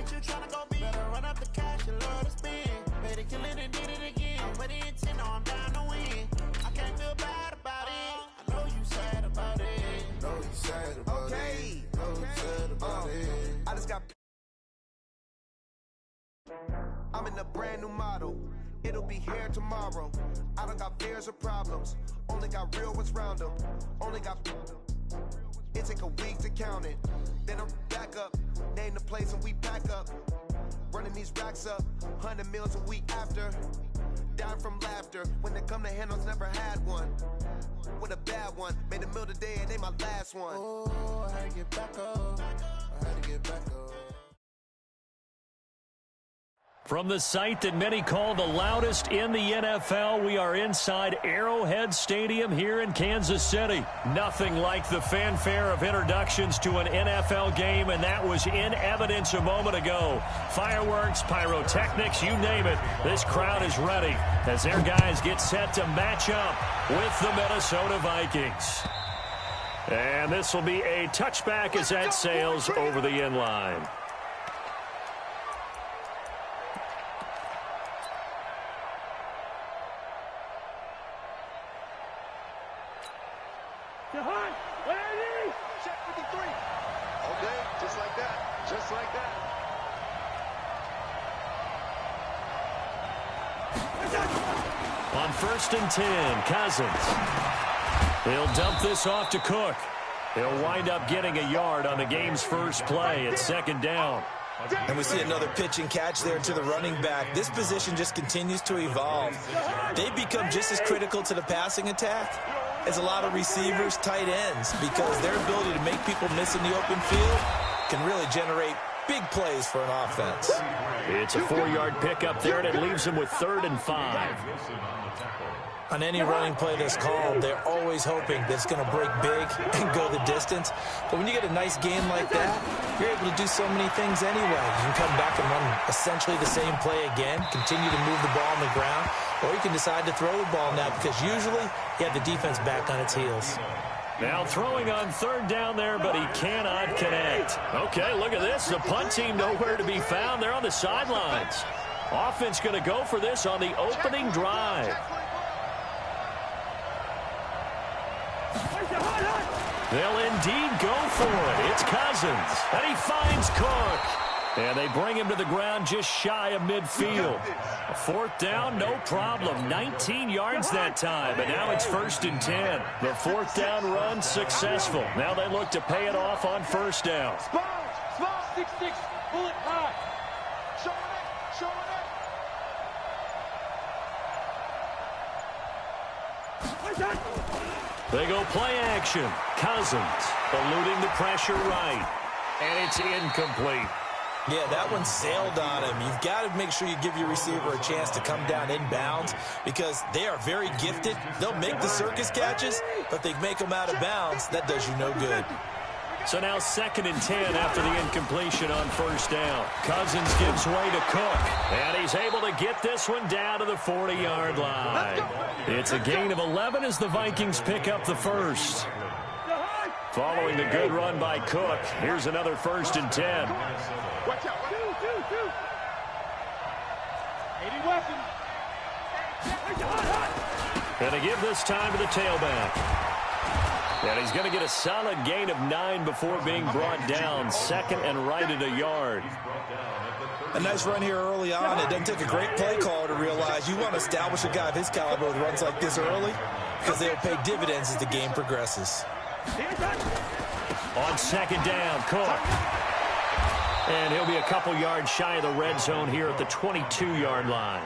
Ain't you tryna go be? Better run up the cash, you love to spend. Better kill it and did it again. With the intent, no, I'm down to win. I can't feel bad about it. I know you sad about it. Know you sad about it. Know you sad about it. I just got. I'm in a brand new model. It'll be here tomorrow. I don't got fears or problems. Only got real ones round them. Only got. It take a week to count it. Then I'm back up. Name the place and we pack up. Running these racks up. 100 meals a week after. Down from laughter. When they come to handles, never had one. With a bad one. Made a meal today and they my last one. Oh, I had to get back up. I had to get back up. From the site that many call the loudest in the NFL, we are inside Arrowhead Stadium here in Kansas City. Nothing like the fanfare of introductions to an NFL game, and that was in evidence a moment ago. Fireworks, pyrotechnics, you name it. This crowd is ready as their guys get set to match up with the Minnesota Vikings. And this will be a touchback as that sails over the end line. Check 53. Okay, just like that. Just like that. On 1st and 10, Cousins. He'll dump this off to Cook. He'll wind up getting a yard on the game's first play at 2nd down. And we see another pitch and catch there to the running back. This position just continues to evolve. They've become just as critical to the passing attack as a lot of receivers, tight ends, because their ability to make people miss in the open field can really generate big plays for an offense. It's a 4-yard pickup there, and it leaves them with 3rd and 5. On any running play that's called, they're always hoping that it's going to break big and go the distance. But when you get a nice game like that, you're able to do so many things anyway. You can come back and run essentially the same play again, continue to move the ball on the ground, or you can decide to throw the ball now because usually you have the defense back on its heels. Now throwing on 3rd down there, but he cannot connect. Okay, look at this. The punt team nowhere to be found. They're on the sidelines. Offense going to go for this on the opening drive. They'll indeed go for it. It's Cousins, and he finds Cook. And they bring him to the ground just shy of midfield. A 4th down, no problem. 19 yards that time, and now it's 1st and 10. The 4th down run successful. Now they look to pay it off on 1st down. Small, 6-6, pull it high. Showing it. They go play action. Cousins eluding the pressure right. And it's incomplete. Yeah, that one sailed on him. You've got to make sure you give your receiver a chance to come down inbounds because they are very gifted. They'll make the circus catches, but they make them out of bounds. That does you no good. So now 2nd and 10 after the incompletion on 1st down. Cousins gives way to Cook, and he's able to get this one down to the 40-yard line. It's a gain of 11 as the Vikings pick up the first. Following the good run by Cook, here's another 1st and 10. Watch out. 2. 80 weapons. And they give this time to the tailback. And he's going to get a solid gain of 9 before being brought down. 2nd and right at a yard. A nice run here early on. It doesn't take a great play caller to realize you want to establish a guy of his caliber with runs like this early because they'll pay dividends as the game progresses. On 2nd down, Cook. And he'll be a couple yards shy of the red zone here at the 22-yard line.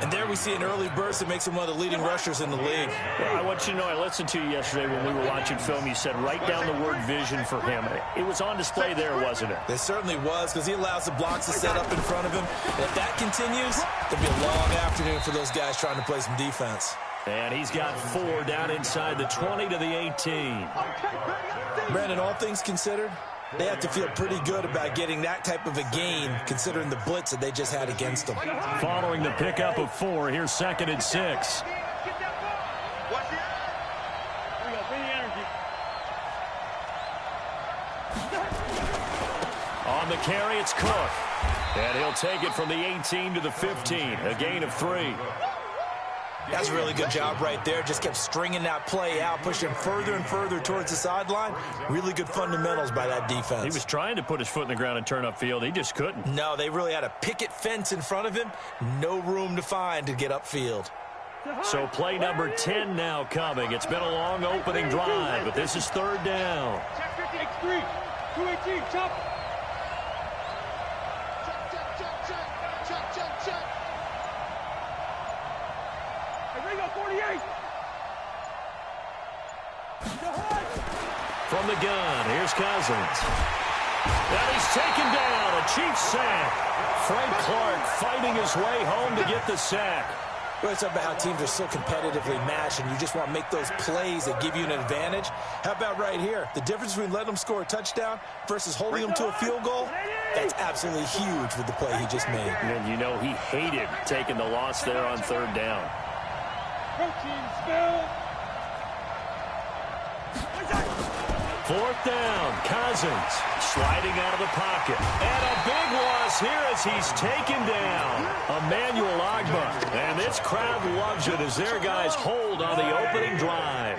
And there we see an early burst that makes him one of the leading rushers in the league. Well, I want you to know, I listened to you yesterday when we were watching film. You said write down the word vision for him. It was on display there, wasn't it? It certainly was because he allows the blocks to set up in front of him. And if that continues, there'll be a long afternoon for those guys trying to play some defense. And he's got 4 down inside the 20 to the 18. Brandon, all things considered, they have to feel pretty good about getting that type of a gain considering the blitz that they just had against them. Following the pickup of 4, here's 2nd and 6. On On the carry, it's Cook. And he'll take it from the 18 to the 15, a gain of 3. That's a really good job right there. Just kept stringing that play out, pushing further and further towards the sideline. Really good fundamentals by that defense. He was trying to put his foot in the ground and turn upfield. He just couldn't. No, they really had a picket fence in front of him. No room to find to get upfield. So play number 10 now coming. It's been a long opening drive, but this is third down. Check 53, 218, chop. Check. Hey, Ringo, 48. From the gun, here's Cousins. And he's taken down, a Chiefs sack. Frank Clark fighting his way home to get the sack. Well, it's about how teams are so competitively matched, and you just want to make those plays that give you an advantage. How about right here? The difference between letting them score a touchdown versus holding them to a field goal, that's absolutely huge with the play he just made. And you know he hated taking the loss there on third down. Protein spill. Fourth down, Cousins sliding out of the pocket. And a big loss here as he's taken down. Emmanuel Ogbah. And this crowd loves it as their guys hold on the opening drive.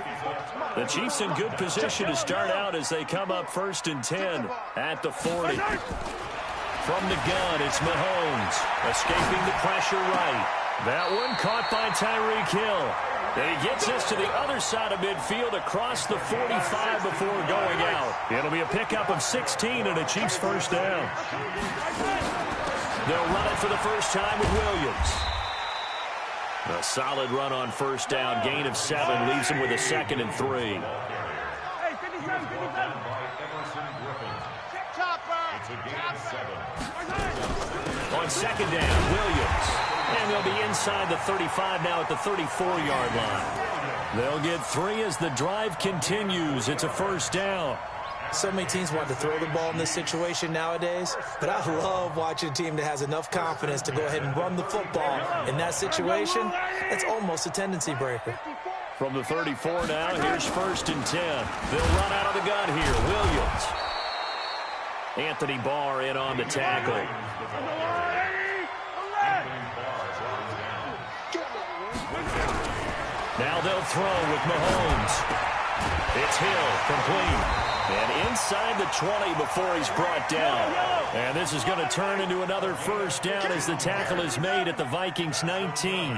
The Chiefs in good position to start out as they come up 1st and 10 at the 40. From the gun, it's Mahomes escaping the pressure right. That one caught by Tyreek Hill. And he gets us to the other side of midfield across the 45 before going out. It'll be a pickup of 16 and a Chiefs first down. They'll run it for the first time with Williams. A solid run on first down. Gain of 7 leaves him with a 2nd and 3. Hey, 57. On 2nd down, Williams. And they'll be inside the 35 now at the 34-yard line. They'll get 3 as the drive continues. It's a first down. So many teams want to throw the ball in this situation nowadays, but I love watching a team that has enough confidence to go ahead and run the football. In that situation, it's almost a tendency breaker. From the 34 now, here's 1st and 10. They'll run out of the gun here. Williams. Anthony Barr in on the tackle. Now they'll throw with Mahomes. It's Hill, complete. And inside the 20 before he's brought down. And this is going to turn into another first down as the tackle is made at the Vikings 19.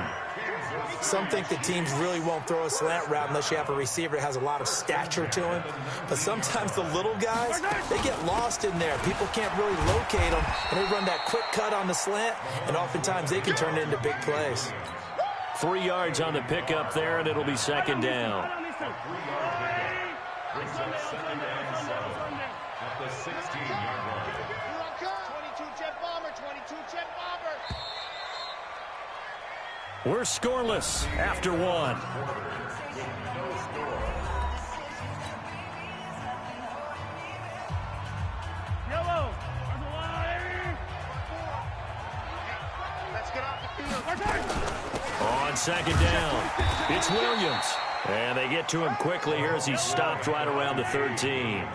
Some think that teams really won't throw a slant route unless you have a receiver that has a lot of stature to him. But sometimes the little guys, they get lost in there. People can't really locate them, and they run that quick cut on the slant, and oftentimes they can turn it into big plays. 3 yards on the pickup there, and it'll be 2nd down. At the 16-yard line. 22 jet bomber, 22 jet bomber. We're scoreless after 1. Yellow. Let's get off the field. On 2nd down, it's Williams. And they get to him quickly here as he's stopped right around the 13.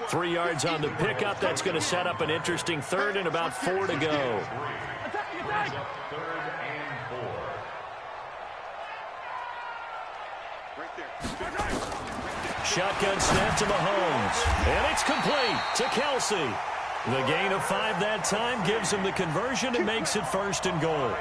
3 yards on the pickup. That's going to set up an interesting 3rd and about 4 to go. Shotgun snap to Mahomes. And it's complete to Kelsey. The gain of 5 that time gives him the conversion and makes it 1st and goal.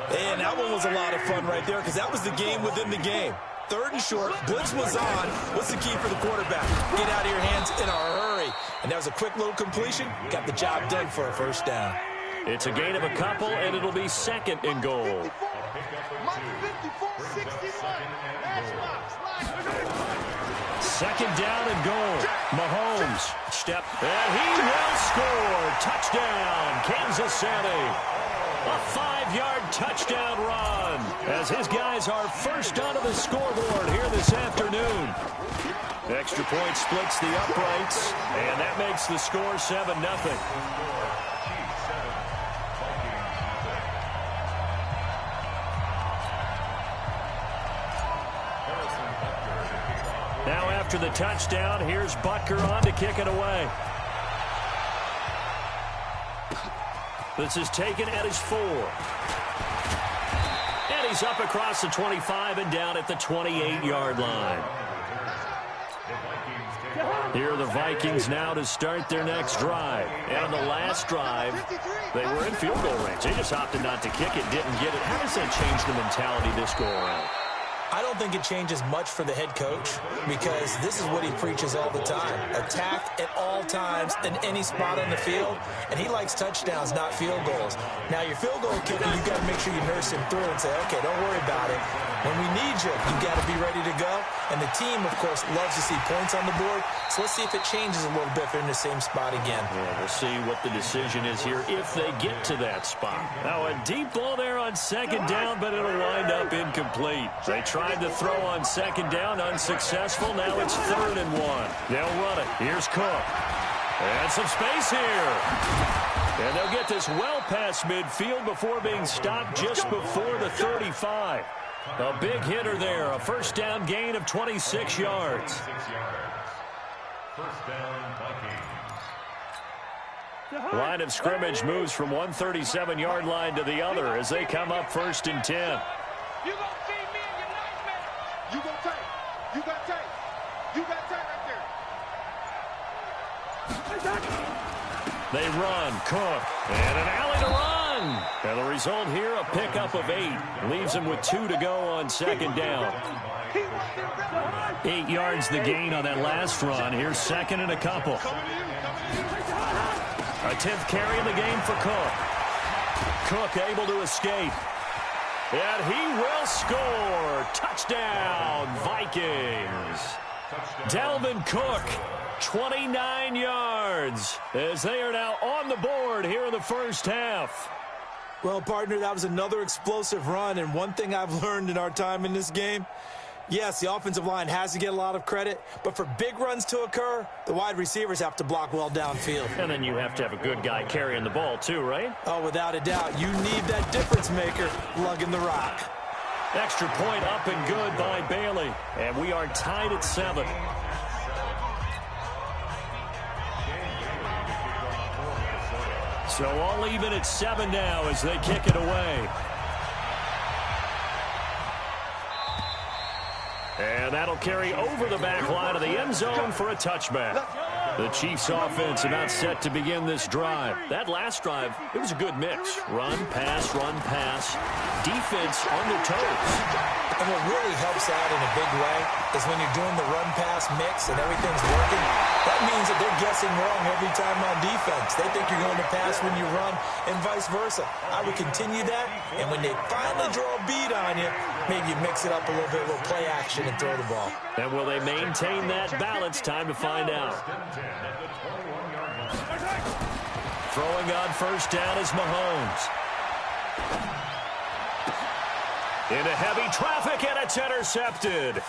And that one was a lot of fun right there because that was the game within the game. 3rd and short, blitz was on. What's the key for the quarterback? Get out of your hands in a hurry. And that was a quick little completion. Got the job done for a first down. It's a gain of a couple, and it'll be 2nd and goal. 2nd down and goal. Mahomes, step, and he will score. Touchdown, Kansas City. A 5-yard touchdown run as his guys are first onto the scoreboard here this afternoon. Extra point splits the uprights, and that makes the score 7-0. Now after the touchdown, here's Butker on to kick it away. This is taken at his 4. And he's up across the 25 and down at the 28-yard line. Here are the Vikings now to start their next drive. And on the last drive, they were in field goal range. They just opted not to kick it, didn't get it. How does that change the mentality this go around? I don't think it changes much for the head coach because this is what he preaches all the time. Attack at all times in any spot on the field, and he likes touchdowns, not field goals. Now, your field goal kicker, you've got to make sure you nurse him through and say, okay, don't worry about it. When we need you, you've got to be ready to go. And the team, of course, loves to see points on the board. So let's see if it changes a little bit if they're in the same spot again. Yeah, we'll see what the decision is here if they get to that spot. Now, a deep ball there on second down, but it'll wind up incomplete. They tried to throw on second down, unsuccessful. Now it's 3rd and 1. They'll run it. Here's Cook. And some space here. And they'll get this well past midfield before being stopped just before the 35. A big hitter there. A first down gain of 26 yards. First down, Vikings. Line of scrimmage moves from one 37-yard line to the other as they come up 1st and 10. You gonna feed me in your nightmare. You gonna take. You got take. You got take right there. They run. Cook. And an alley to run. And the result here, a pickup of 8. Leaves them with 2 to go on second down. 8 yards the gain on that last run. Here's 2nd and a couple. A 10th carry in the game for Cook. Cook able to escape. And he will score. Touchdown, Vikings. Dalvin Cook, 29 yards, as they are now on the board here in the first half. Well, partner, that was another explosive run, and one thing I've learned in our time in this game, yes, the offensive line has to get a lot of credit, but for big runs to occur, the wide receivers have to block well downfield. And then you have to have a good guy carrying the ball too, right? Oh, without a doubt. You need that difference maker lugging the rock. Extra point up and good by Bailey. And we are tied at 7. So all even at 7 now as they kick it away. And that'll carry over the back line of the end zone for a touchback. The Chiefs offense about set to begin this drive. That last drive, it was a good mix. Run, pass, defense on their toes. And what really helps out in a big way is when you're doing the run-pass mix and everything's working, that means that they're guessing wrong every time on defense. They think you're going to pass when you run and vice versa. I would continue that, and when they finally draw a bead on you, maybe you mix it up a little bit, a little play action and throw the ball. And will they maintain that balance? Time to find out. Throwing on first down is Mahomes. Into heavy traffic, and it's intercepted.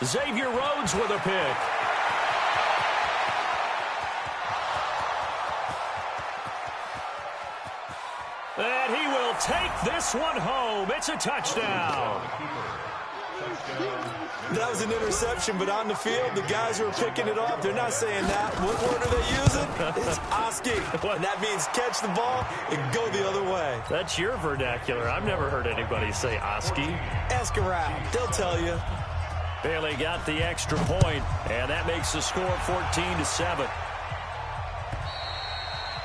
Xavier Rhodes with a pick. And he will take this one home. It's a touchdown. That was an interception, but on the field, the guys who are picking it off, they're not saying that. What word are they using? It's Oski. And that means catch the ball and go the other way. That's your vernacular. I've never heard anybody say Oski. Ask around. They'll tell you. Bailey got the extra point, and that makes the score 14-7.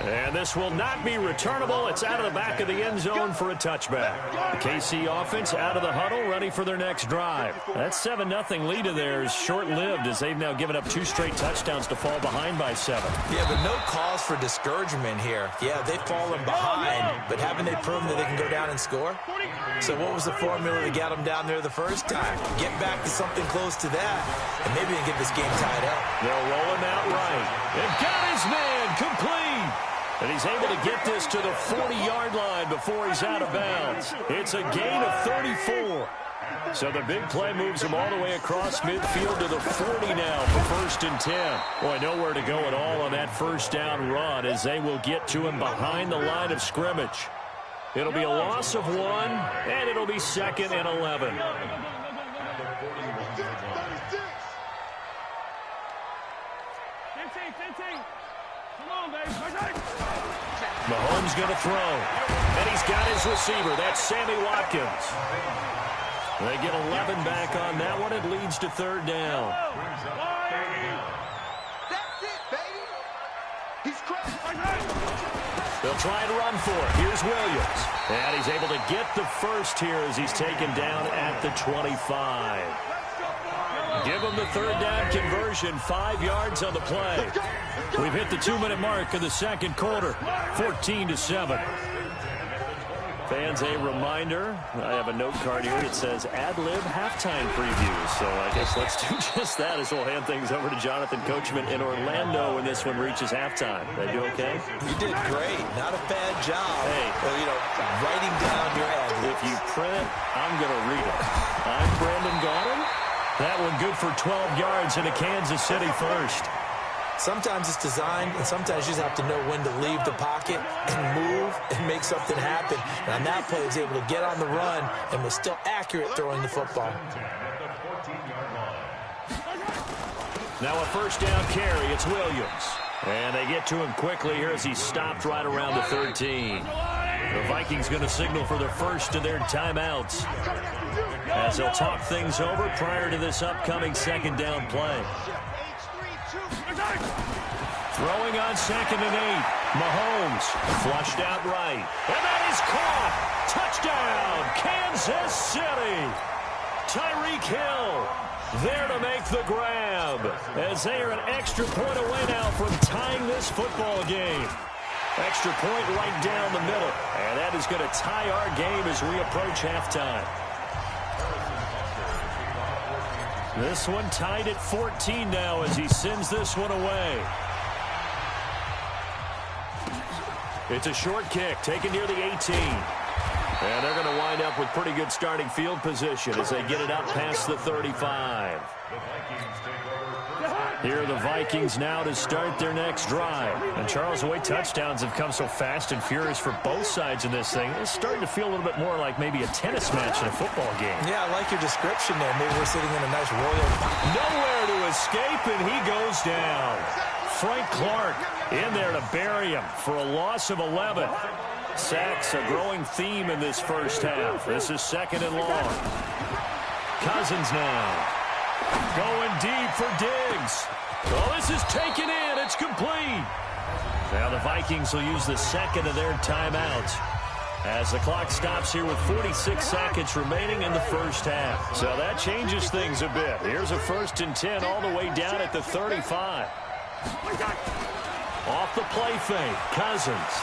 And this will not be returnable. It's out of the back of the end zone for a touchback. The KC offense out of the huddle, ready for their next drive. That 7-0 lead of theirs short-lived as they've now given up 2 straight touchdowns to fall behind by 7. Yeah, but no cause for discouragement here. Yeah, they've fallen behind, but haven't they proven that they can go down and score? So what was the formula to get them down there the first time? Get back to something close to that, and maybe they can get this game tied up. They'll roll him out right. They've got his man complete. And he's able to get this to the 40-yard line before he's out of bounds. It's a gain of 34. So the big play moves him all the way across midfield to the 40 now for 1st and 10. Boy, nowhere to go at all on that first down run as they will get to him behind the line of scrimmage. It'll be a loss of 1, and it'll be 2nd and 11. Mahomes going to throw. And he's got his receiver. That's Sammy Watkins. They get 11 back on that one. It leads to third down. That's it, baby. He's crazy. They'll try and run for it. Here's Williams. And he's able to get the first here as he's taken down at the 25. Give him the third down conversion. 5 yards on the play. We've hit the 2-minute mark of the second quarter. 14-7. Fans, a reminder. I have a note card here. It says ad-lib halftime preview. So I guess let's do just that as we'll hand things over to Jonathan Coachman in Orlando when this one reaches halftime. They do okay? You did great. Not a bad job. Hey, writing down your ad-libs. If you print it, I'm going to read it. I'm Brandon Gaudin. That one good for 12 yards into Kansas City first. Sometimes it's designed, and sometimes you just have to know when to leave the pocket and move and make something happen. And on that play, he was able to get on the run and was still accurate throwing the football. Now a first down carry. It's Williams. And they get to him quickly here as he stopped right around the 13. The Vikings going to signal for the first of their timeouts as they'll talk things over prior to this upcoming second down play. Throwing on 2nd and 8. Mahomes flushed out right. And that is caught. Touchdown, Kansas City. Tyreek Hill there to make the grab as they are an extra point away now from tying this football game. Extra point right down the middle. And that is going to tie our game as we approach halftime. This one tied at 14 now as he sends this one away. It's a short kick taken near the 18. And they're going to wind up with pretty good starting field position as they get it up past the 35. Here are the Vikings now to start their next drive. And Charles, the way touchdowns have come so fast and furious for both sides in this thing, it's starting to feel a little bit more like maybe a tennis match in a football game. Yeah, I like your description there. Maybe we're sitting in a nice royal... Nowhere to escape, and he goes down. Frank Clark in there to bury him for a loss of 11. Sacks a growing theme in this first half. This is 2nd and long. Cousins now. Going deep for Diggs. Oh, this is taken in. It's complete. Now the Vikings will use the second of their timeouts as the clock stops here with 46 seconds remaining in the first half. So that changes things a bit. Here's a 1st and 10 all the way down at the 35. Off the play fake. Cousins.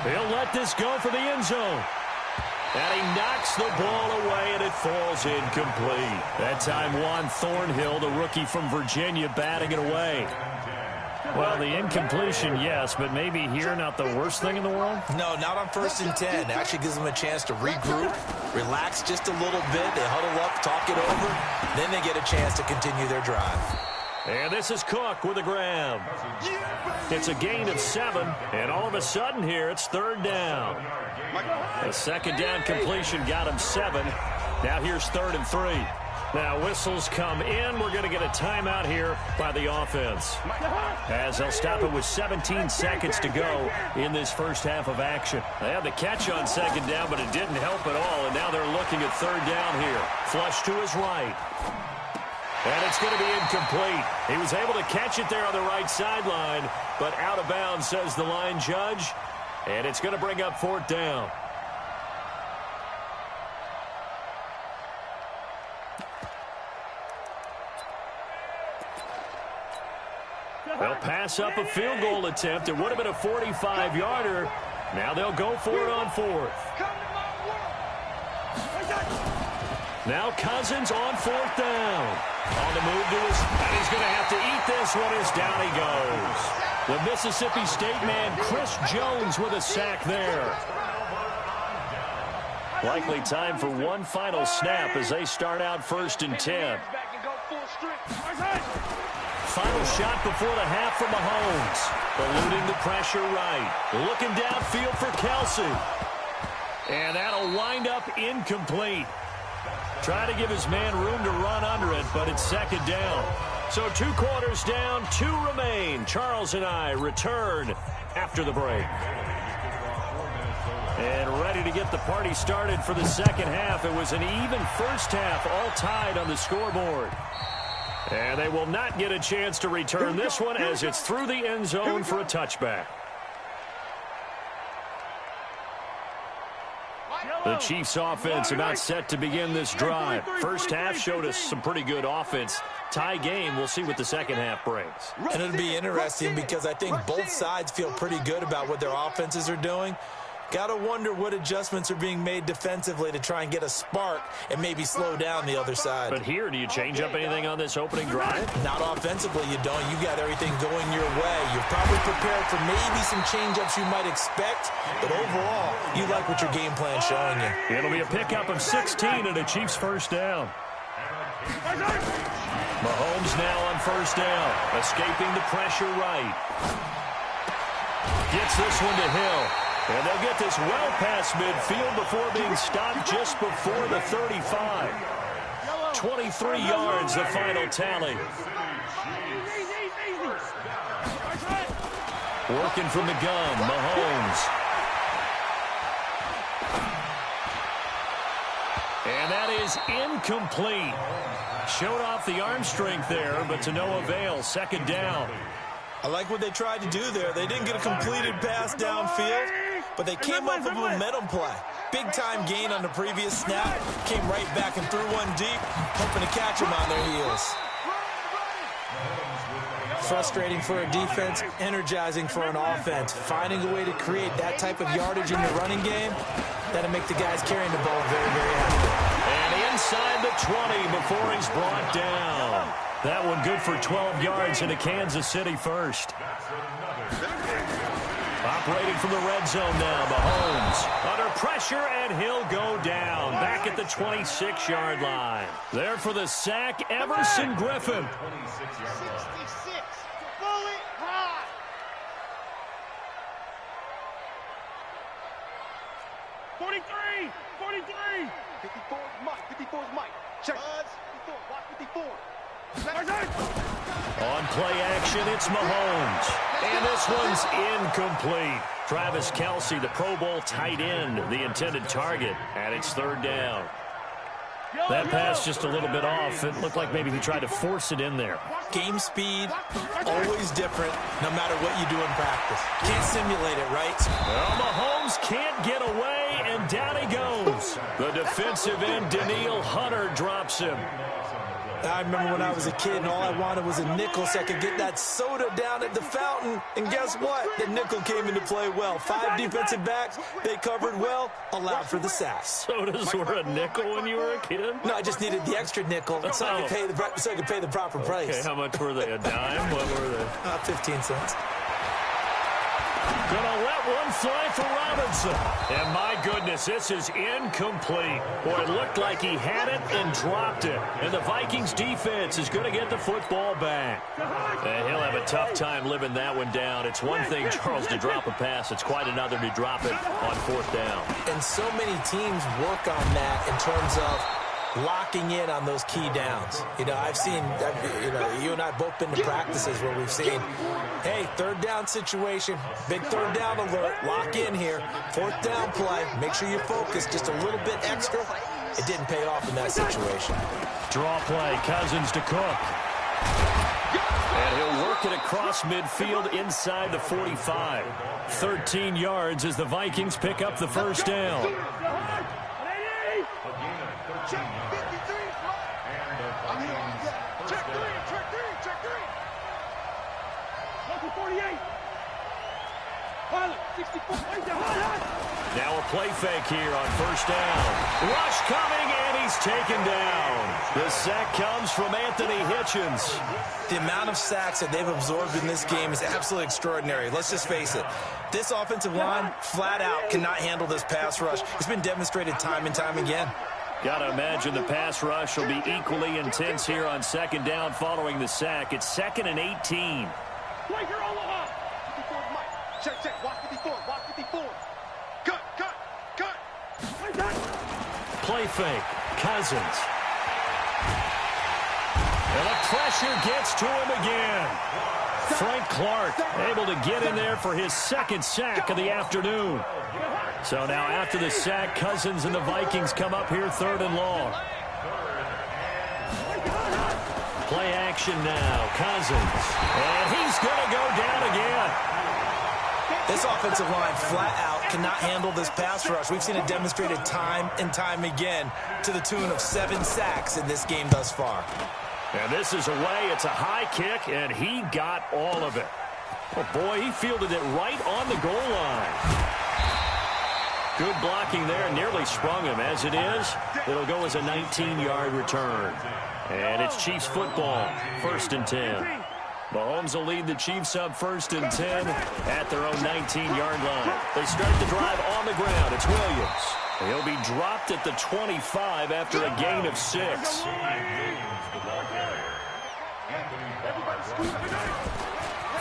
He'll let this go for the end zone. And he knocks the ball away, and it falls incomplete. That time, Juan Thornhill, the rookie from Virginia, batting it away. Well, the incompletion, yes, but maybe here not the worst thing in the world? No, not on 1st and 10. It actually gives them a chance to regroup, relax just a little bit. They huddle up, talk it over. Then they get a chance to continue their drive. And this is Cook with a grab. It's a gain of 7, and all of a sudden here, it's 3rd down. The 2nd down completion got him 7. Now here's 3rd and 3. Now whistles come in. We're going to get a timeout here by the offense, as they'll stop it with 17 seconds to go in this first half of action. They had the catch on 2nd down, but it didn't help at all, and now they're looking at 3rd down here. Flush to his right. And it's going to be incomplete. He was able to catch it there on the right sideline, but out of bounds, says the line judge. And it's going to bring up 4th down. They'll pass up a field goal attempt. It would have been a 45-yarder. Now they'll go for it on 4th. Now Cousins on 4th down. On the move to his, and he's going to have to eat this one as down he goes. The Mississippi State man, Chris Jones, with a sack there. Likely time for one final snap as they start out 1st and 10. Final shot before the half from Mahomes. Eluding the pressure right. Looking downfield for Kelsey. And that'll wind up incomplete. Try to give his man room to run under it, but it's 2nd down. So 2 quarters down, 2 remain. Charles and I return after the break. And ready to get the party started for the second half. It was an even first half, all tied on the scoreboard. And they will not get a chance to return this one as it's through the end zone for a touchback. The Chiefs offense about set to begin this drive. First half showed us some pretty good offense. Tie game, we'll see what the second half brings. And it'll be interesting because I think both sides feel pretty good about what their offenses are doing. Got to wonder what adjustments are being made defensively to try and get a spark and maybe slow down the other side. But here, do you change up anything on this opening drive? Not offensively, you don't. You got everything going your way. You're probably prepared for maybe some change-ups you might expect, but overall, you like what your game plan's showing you. It'll be a pickup of 16 and a Chiefs first down. Mahomes now on first down, escaping the pressure right. Gets this one to Hill. And they'll get this well past midfield before being stopped just before the 35. 23 yards, the final tally. Working from the gun, Mahomes. And that is incomplete. Showed off the arm strength there, but to no avail. Second down. I like what they tried to do there. They didn't get a completed pass downfield, but they came up with a momentum play. Big-time gain on the previous snap. Came right back and threw one deep, hoping to catch them on their heels. Frustrating for a defense, energizing for an offense. Finding a way to create that type of yardage in the running game, that'll make the guys carrying the ball very, very happy. And inside the 20 before he's brought down. That one good for 12 yards into Kansas City first. Operating from the red zone now, Mahomes. Under pressure, and he'll go down. Back at the 26-yard line. There for the sack, Everson Griffin. 66. Fully high. 43. 54 is Mike. 54 is Mike. Check. 54. Watch 54. On play action, it's Mahomes. And this one's incomplete. Travis Kelce, the Pro Bowl tight end, the intended target, and it's third down. That pass just a little bit off. It looked like maybe he tried to force it in there. Game speed, always different, no matter what you do in practice. Can't simulate it, right? Well, Mahomes can't get away, and down he goes. The defensive end, Danielle Hunter, drops him. I remember when I was a kid and all I wanted was a nickel so I could get that soda down at the fountain. And guess what? The nickel came into play well. 5 defensive backs, they covered well, allowed for the sack. Sodas were a nickel when you were a kid? No, I just needed the extra nickel so I could pay the proper price. Okay, how much were they? A dime? What were they? 15 cents. Gonna let one fly for Robinson. And my goodness, this is incomplete. Boy, it looked like he had it and dropped it. And the Vikings defense is going to get the football back. And he'll have a tough time living that one down. It's one thing, Charles, to drop a pass. It's quite another to drop it on fourth down. And so many teams work on that in terms of locking in on those key downs. You know, I've seen, you and I both been to practices where we've seen, hey, third down situation, big third down alert, lock in here, fourth down play, make sure you focus just a little bit extra. It didn't pay off in that situation. Draw play, Cousins to Cook. And he'll work it across midfield inside the 45. 13 yards as the Vikings pick up the first down. Check 53. I'm here. Check 3. Check 3. Local 48. Pilot 64. Now a play fake here on first down. Rush coming, and he's taken down. The sack comes from Anthony Hitchens. The amount of sacks that they've absorbed in this game is absolutely extraordinary. Let's just face it. This offensive line, flat out, cannot handle this pass rush. It's been demonstrated time and time again. Got to imagine the pass rush will be equally intense here on second down following the sack. It's 2nd and 18. Breaker Omaha. 54 is Mike. Check. Watch 54. Watch 54. Cut. Play fake. Cousins. And the pressure gets to him again. Frank Clark able to get in there for his second sack of the afternoon. So now after the sack, Cousins and the Vikings come up here 3rd and long. Play action now. Cousins. And he's going to go down again. This offensive line flat out cannot handle this pass rush. We've seen it demonstrated time and time again to the tune of 7 sacks in this game thus far. And this is away. It's a high kick, and he got all of it. Oh, boy, he fielded it right on the goal line. Good blocking there. Nearly sprung him. As it is, it'll go as a 19-yard return. And it's Chiefs football, 1st and 10. Mahomes will lead the Chiefs up 1st and 10 at their own 19-yard line. They start the drive on the ground. It's Williams. He'll be dropped at the 25 after a gain of 6.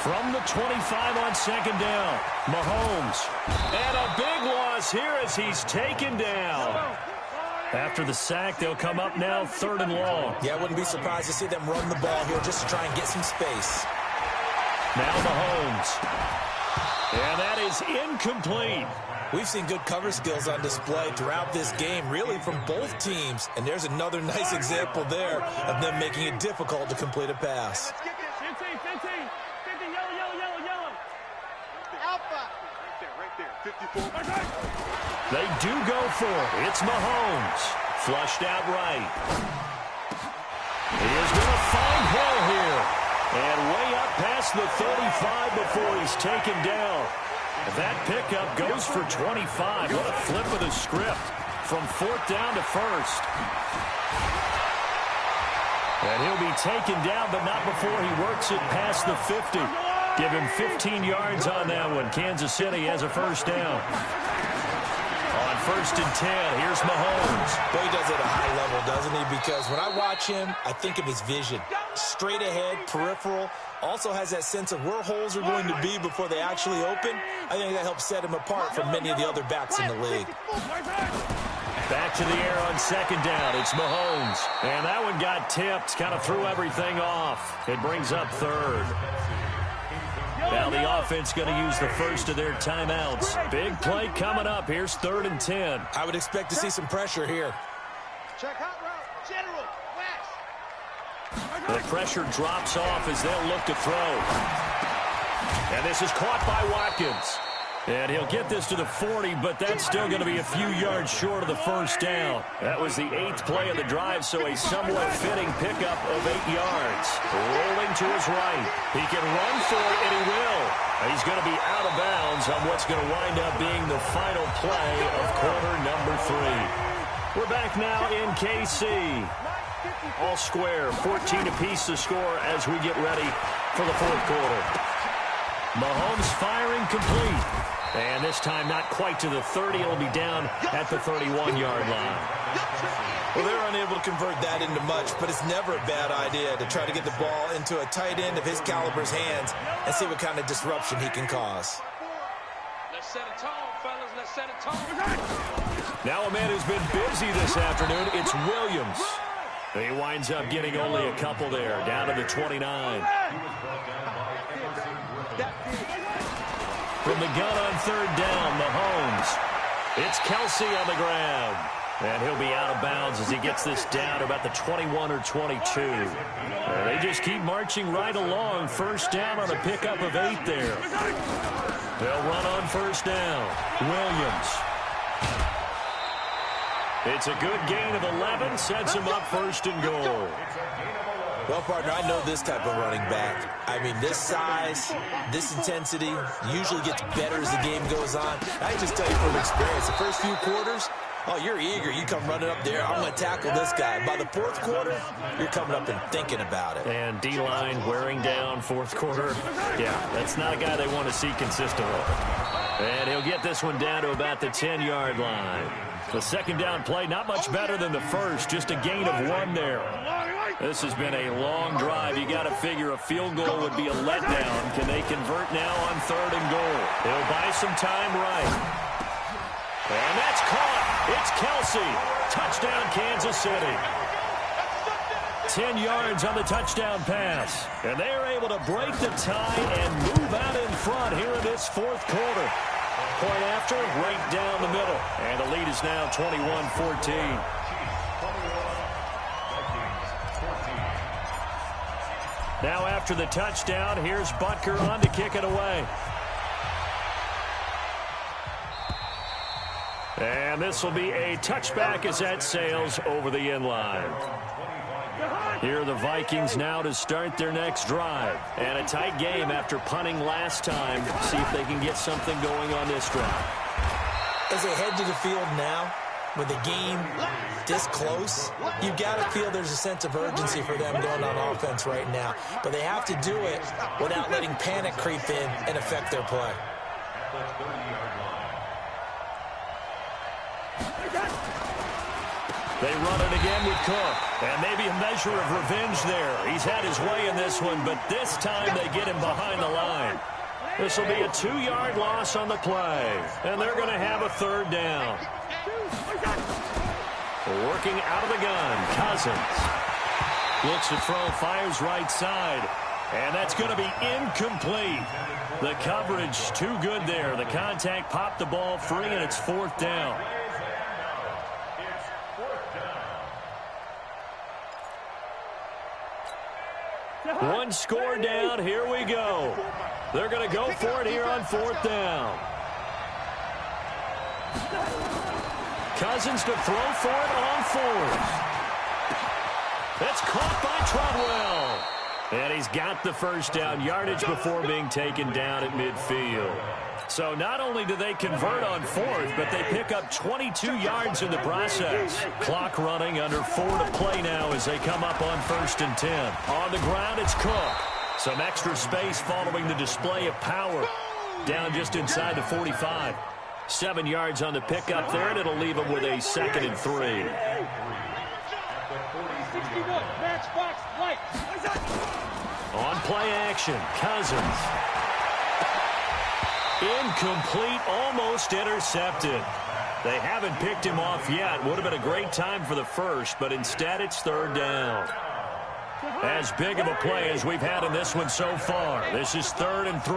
From the 25 on 2nd down, Mahomes. And a big loss here as he's taken down. After the sack, they'll come up now 3rd and long. Yeah, I wouldn't be surprised to see them run the ball here just to try and get some space. Now Mahomes. And that is incomplete. We've seen good cover skills on display throughout this game, really from both teams. And there's another nice example there of them making it difficult to complete a pass. 50, yellow. Alpha. Right there, 54. They do go for it. It's Mahomes. Flushed out right. He is going to find Hill here. And way up past the 35 before he's taken down. That pickup goes for 25. What a flip of the script. From 4th down to 1st. And he'll be taken down, but not before he works it past the 50. Give him 15 yards on that one. Kansas City has a 1st down. On 1st and 10, here's Mahomes. Boy, he does it at a high level, doesn't he? Because when I watch him, I think of his vision. Straight ahead, peripheral. Also has that sense of where holes are going to be before they actually open. I think that helps set him apart from many of the other backs in the league. Back to the air on 2nd down. It's Mahomes. And that one got tipped. Kind of threw everything off. It brings up 3rd. Now the offense going to use the first of their timeouts. Big play coming up. Here's 3rd and 10. I would expect to see some pressure here. Check hot route. General. West. The pressure drops off as they'll look to throw. And this is caught by Watkins. And he'll get this to the 40, but that's still going to be a few yards short of the 1st down. That was the 8th play of the drive, so a somewhat fitting pickup of 8 yards. Rolling to his right. He can run for it, and he will. He's going to be out of bounds on what's going to wind up being the final play of quarter number 3. We're back now in KC. All square, 14 apiece to score as we get ready for the 4th quarter. Mahomes firing complete. And this time not quite to the 30. It'll be down at the 31-yard line. Well, they're unable to convert that into much, but it's never a bad idea to try to get the ball into a tight end of his caliber's hands and see what kind of disruption he can cause. Let's set a tone, fellas. Let's set a tone. Now a man who's been busy this afternoon, it's Williams. He winds up getting only a couple there, down to the 29. From the gun on 3rd down, Mahomes. It's Kelsey on the ground. And he'll be out of bounds as he gets this down to about the 21 or 22. They just keep marching right along. 1st down on a pickup of 8 there. They'll run on 1st down. Williams. It's a good gain of 11. Sets him up 1st and goal. Well, partner, I know this type of running back. I mean, this size, this intensity usually gets better as the game goes on. I can just tell you from experience, the first few quarters, oh, you're eager. You come running up there. I'm going to tackle this guy. By the 4th quarter, you're coming up and thinking about it. And D-line wearing down 4th quarter. Yeah, that's not a guy they want to see consistently. And he'll get this one down to about the 10-yard line. The 2nd down play, not much better than the first. Just a gain of 1 there. This has been a long drive. You got to figure a field goal would be a letdown. Can they convert now on 3rd and goal? They'll buy some time right. And that's caught. It's Kelsey. Touchdown, Kansas City. 10 yards on the touchdown pass. And they are able to break the tie and move out in front here in this fourth quarter. Point after, right down the middle. And the lead is now 21-14. Now after the touchdown, here's Butker on to kick it away. And this will be a touchback as that sails over the end line. Here are the Vikings now to start their next drive. And a tight game after punting last time. See if they can get something going on this drive. As they head to the field now, with the game this close, you've got to feel there's a sense of urgency for them going on offense right now. But they have to do it without letting panic creep in and affect their play. They run it again with Cook. And maybe a measure of revenge there. He's had his way in this one, but this time they get him behind the line. This will be a 2-yard loss on the play. And they're going to have a third down. Working out of the gun, Cousins. Looks to throw, fires right side. And that's going to be incomplete. The coverage too good there. The contact popped the ball free, and it's fourth down. One score down. Here we go. They're going to go for it here on fourth down. Cousins to throw for it on fourth. That's caught by Treadwell. And he's got the first down yardage before being taken down at midfield. So not only do they convert on fourth, but they pick up 22 yards in the process. Clock running, under 4 to play now as they come up on 1st and 10. On the ground, it's Cook. Some extra space following the display of power. Down just inside the 45. 7 yards on the pickup there, and it'll leave them with a 2nd and 3. On play action, Cousins. Incomplete, almost intercepted. They haven't picked him off yet. Would have been a great time for the first, but instead it's third down. As big of a play as we've had in this one so far. This is 3rd and 3.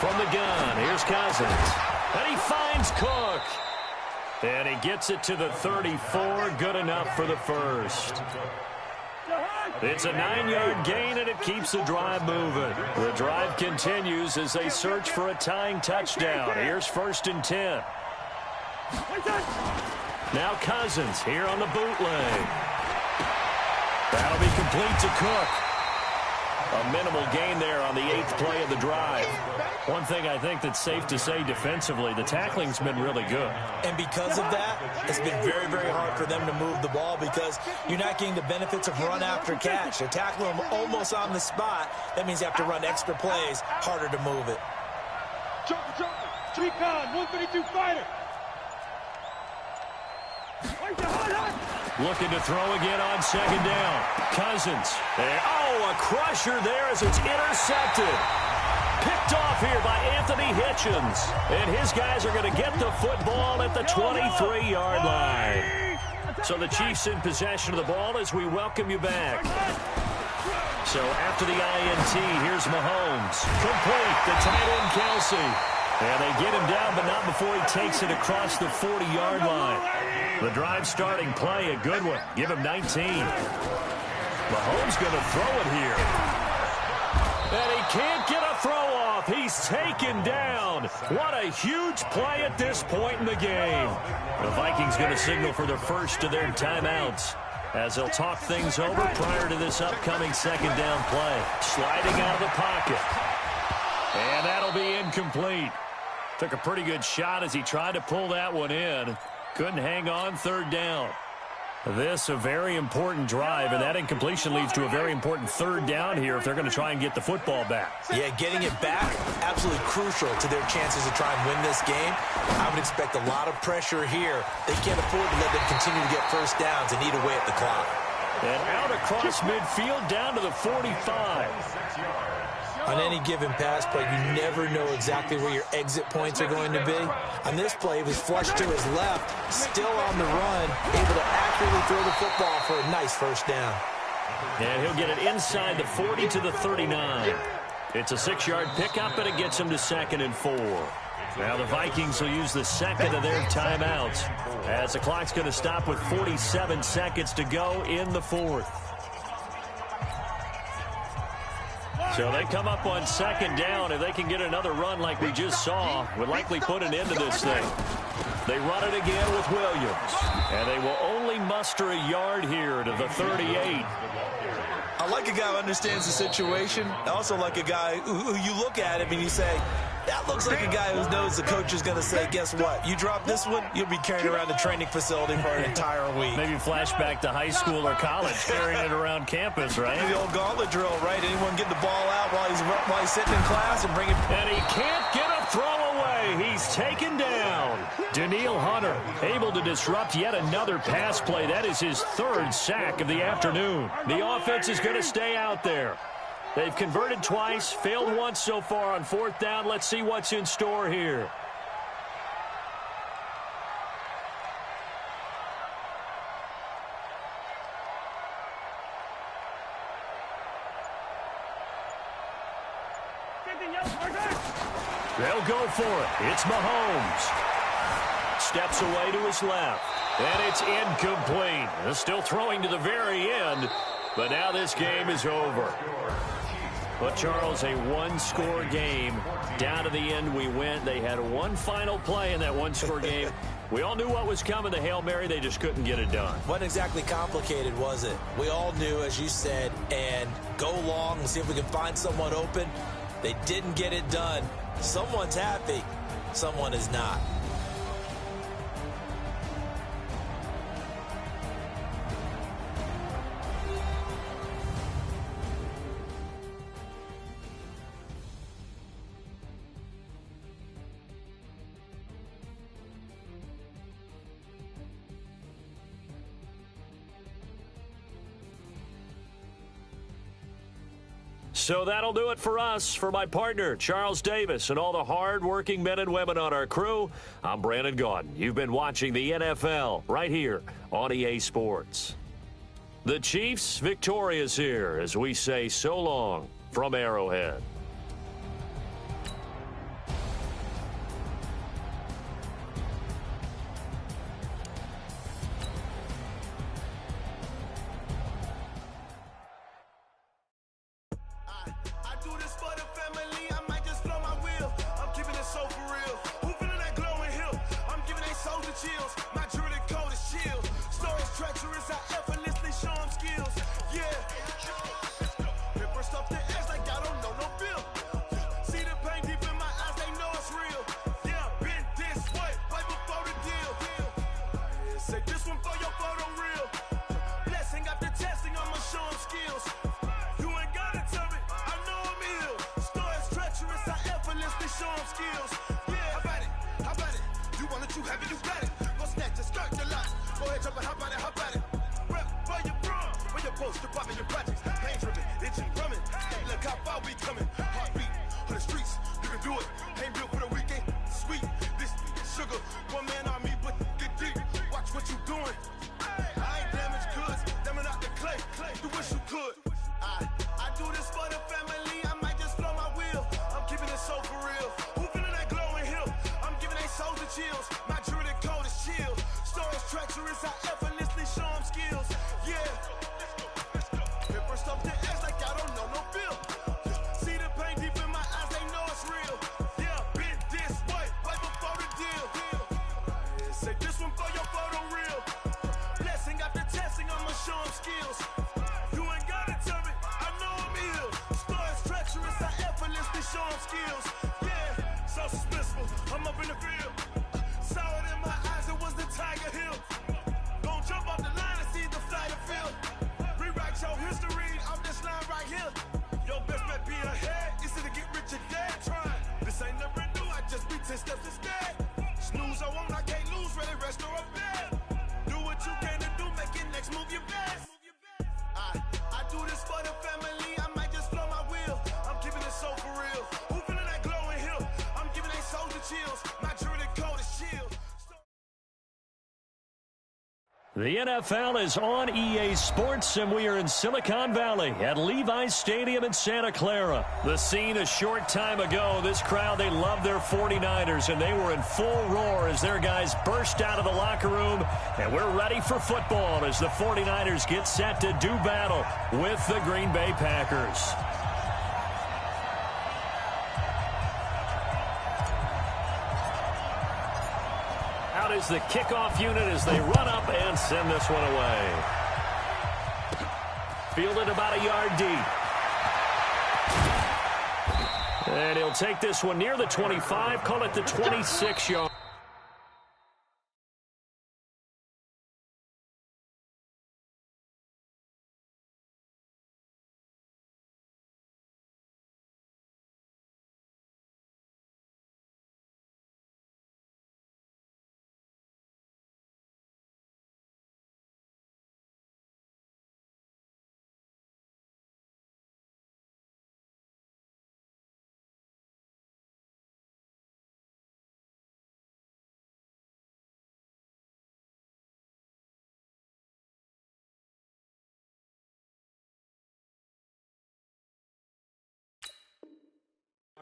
From the gun, here's Cousins. And he finds Cook. And he gets it to the 34. Good enough for the first. It's a 9-yard gain, and it keeps the drive moving. The drive continues as they search for a tying touchdown. Here's 1st and 10. Now Cousins here on the bootleg. That'll be complete to Cook. A minimal gain there on the 8th play of the drive. One thing I think that's safe to say defensively, the tackling's been really good. And because of that, it's been very, very hard for them to move the ball because you're not getting the benefits of run after catch. They tackle them almost on the spot. That means you have to run extra plays, harder to move it. Recon, 132 fighter. Looking to throw again on 2nd down. Cousins. Oh, a crusher there as it's intercepted. Picked off here by Anthony Hitchens. And his guys are going to get the football at the 23-yard line. So the Chiefs in possession of the ball as we welcome you back. So after the INT, here's Mahomes. Complete. The tight end, Kelsey. And they get him down, but not before he takes it across the 40-yard line. The drive starting play, a good one. Give him 19. Mahomes going to throw it here. And he can't get a throw off. He's taken down. What a huge play at this point in the game. The Vikings going to signal for the first of their timeouts as they'll talk things over prior to this upcoming 2nd down play. Sliding out of the pocket. And that'll be incomplete. Took a pretty good shot as he tried to pull that one in. Couldn't hang on, 3rd down. This a very important drive, and that incompletion leads to a very important 3rd down here if they're going to try and get the football back. Yeah, getting it back, absolutely crucial to their chances to try and win this game. I would expect a lot of pressure here. They can't afford to let them continue to get first downs and eat away at the clock. And out across midfield down to the 45. On any given pass play, you never know exactly where your exit points are going to be. On this play, he was flushed to his left, still on the run, able to accurately throw the football for a nice first down. And he'll get it inside the 40 to the 39. It's a 6-yard pickup, and it gets him to 2nd and 4. Now the Vikings will use the second of their timeouts as the clock's going to stop with 47 seconds to go in the 4th. So they come up on 2nd down. If they can get another run like we just saw, would likely put an end to this thing. They run it again with Williams. And they will only muster a yard here to the 38. I like a guy who understands the situation. I also like a guy who you look at him and you say, that looks like a guy who knows the coach is going to say, guess what? You drop this one, you'll be carrying around the training facility for an entire week. Maybe flashback to high school or college, carrying it around campus, right? The old gauntlet drill, right? Anyone get the ball out while he's sitting in class and bring it. And he can't get a throw away. He's taken down. Daniil Hunter able to disrupt yet another pass play. That is his 3rd sack of the afternoon. The offense is going to stay out there. They've converted twice, failed once so far on 4th down. Let's see what's in store here. They'll go for it. It's Mahomes. Steps away to his left. And it's incomplete. Still throwing to the very end. But now this game is over. But, Charles, a one-score game. Down to the end we went. They had one final play in that one-score game. We all knew what was coming. The Hail Mary, they just couldn't get it done. Wasn't exactly complicated, was it? We all knew, as you said, and go long and see if we can find someone open. They didn't get it done. Someone's happy. Someone is not. So that'll do it for us. For my partner, Charles Davis, and all the hard-working men and women on our crew, I'm Brandon Gaudin. You've been watching the NFL right here on EA Sports. The Chiefs victorious here as we say so long from Arrowhead. I do this for the family, I might just blow my wheel. I'm keeping it so The NFL is on EA Sports, and we are in Silicon Valley at Levi's Stadium in Santa Clara. The scene a short time ago, this crowd, they love their 49ers, and they were in full roar as their guys burst out of the locker room, and we're ready for football as the 49ers get set to do battle with the Green Bay Packers. Out is the kickoff unit as they run up and send this one away. Fielded about a yard deep. And he'll take this one near the 25, call it the 26-yard.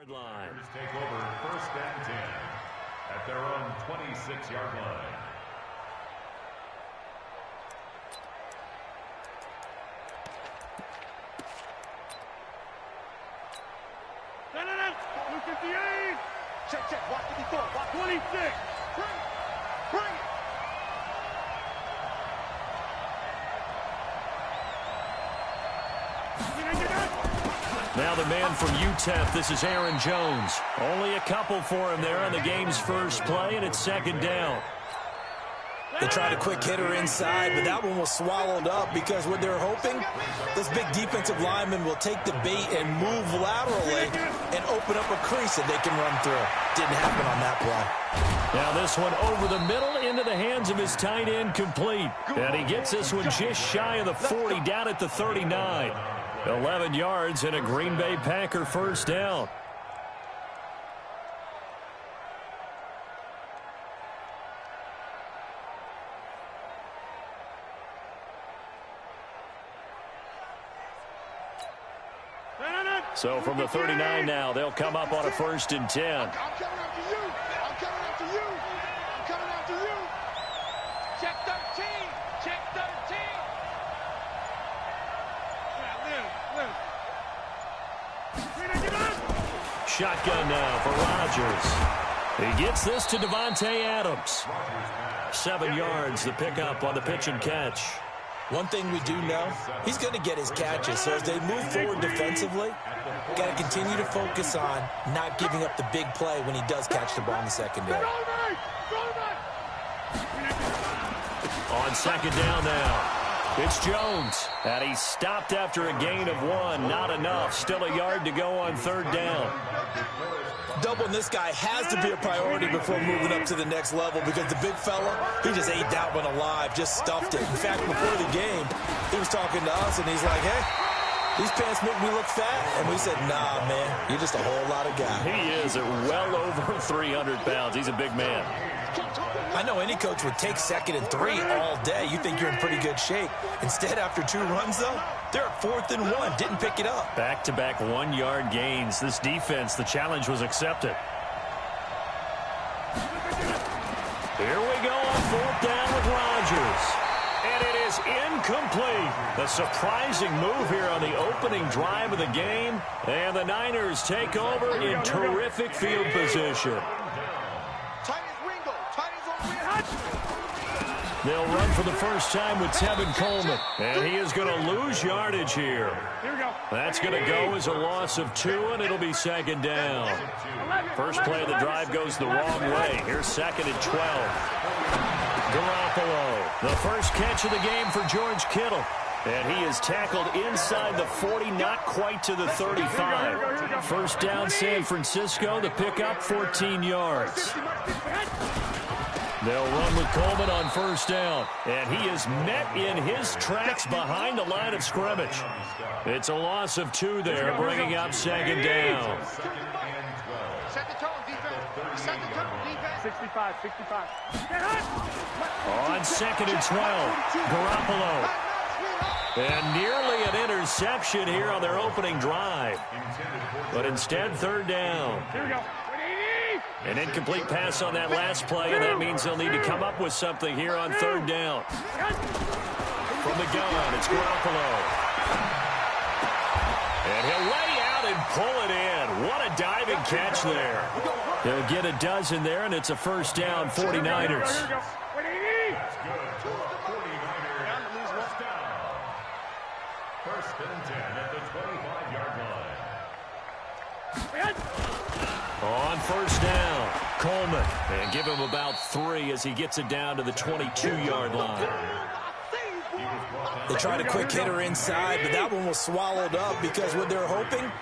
Line. Take over 1st and 10 at their own 26-yard line. No, 58. Check. Watch 54. Watch 26. Bring it. Now the man from UTEP, this is Aaron Jones. Only a couple for him there on the game's first play, and it's second down. They tried a quick hitter inside, but that one was swallowed up because what they're hoping, this big defensive lineman will take the bait and move laterally and open up a crease that they can run through. Didn't happen on that play. Now this one over the middle into the hands of his tight end, complete. And he gets this one just shy of the 40, down at the 39. 11 yards and a Green Bay Packer first down. So from the 39 now, they'll come up on a 1st and 10. I'm coming after you. I'm coming after you. I'm coming after you. Check 13. Check 13. Shotgun now for Rodgers. He gets this to Devontae Adams. 7 yards, the pickup on the pitch and catch. One thing we do know, he's going to get his catches. So as they move forward defensively, got to continue to focus on not giving up the big play when he does catch the ball in the secondary. On second down now. It's Jones, and he's stopped after a gain of 1. Not enough. Still a yard to go on 3rd down. Doubling this guy has to be a priority before moving up to the next level because the big fella, he just ate that one alive, just stuffed it. In fact, before the game, he was talking to us, and he's like, hey, these pants make me look fat. And we said, nah, man, you're just a whole lot of guy. He is at well over 300 pounds. He's a big man. I know any coach would take 2nd and 3 all day. You think you're in pretty good shape. Instead, after 2 runs, though, they're at 4th and 1. Didn't pick it up. Back-to-back 1-yard gains. This defense, the challenge was accepted. Here we go on 4th down with Rodgers. And it is incomplete. A surprising move here on the opening drive of the game. And the Niners take over in terrific field position. They'll run for the first time with Tevin Coleman. And he is going to lose yardage here. That's going to go as a loss of 2, and it'll be 2nd down. First play of the drive goes the wrong way. Here's 2nd and 12. Garoppolo, the first catch of the game for George Kittle. And he is tackled inside the 40, not quite to the 35. First down, San Francisco. The pickup, 14 yards. They'll run with Coleman on first down. And he is met in his tracks behind the line of scrimmage. It's a loss of 2 there, bringing up 2nd down. Set the tone, defense. Set the tone, defense. 65. On on 2nd and 12. Garoppolo. And nearly an interception here on their opening drive. But instead, 3rd down. Here we go. An incomplete pass on that last play, and that means they'll need to come up with something here on 3rd down. From the gun, it's Garoppolo. And he'll lay out and pull it in. What a diving catch there. He'll get a dozen there, and it's a 1st down, 49ers. First and 10 at the 25-yard line. On 1st down, Coleman. And give him about 3 as he gets it down to the 22-yard line. They tried a quick hitter inside, but that one was swallowed up because what they're hoping,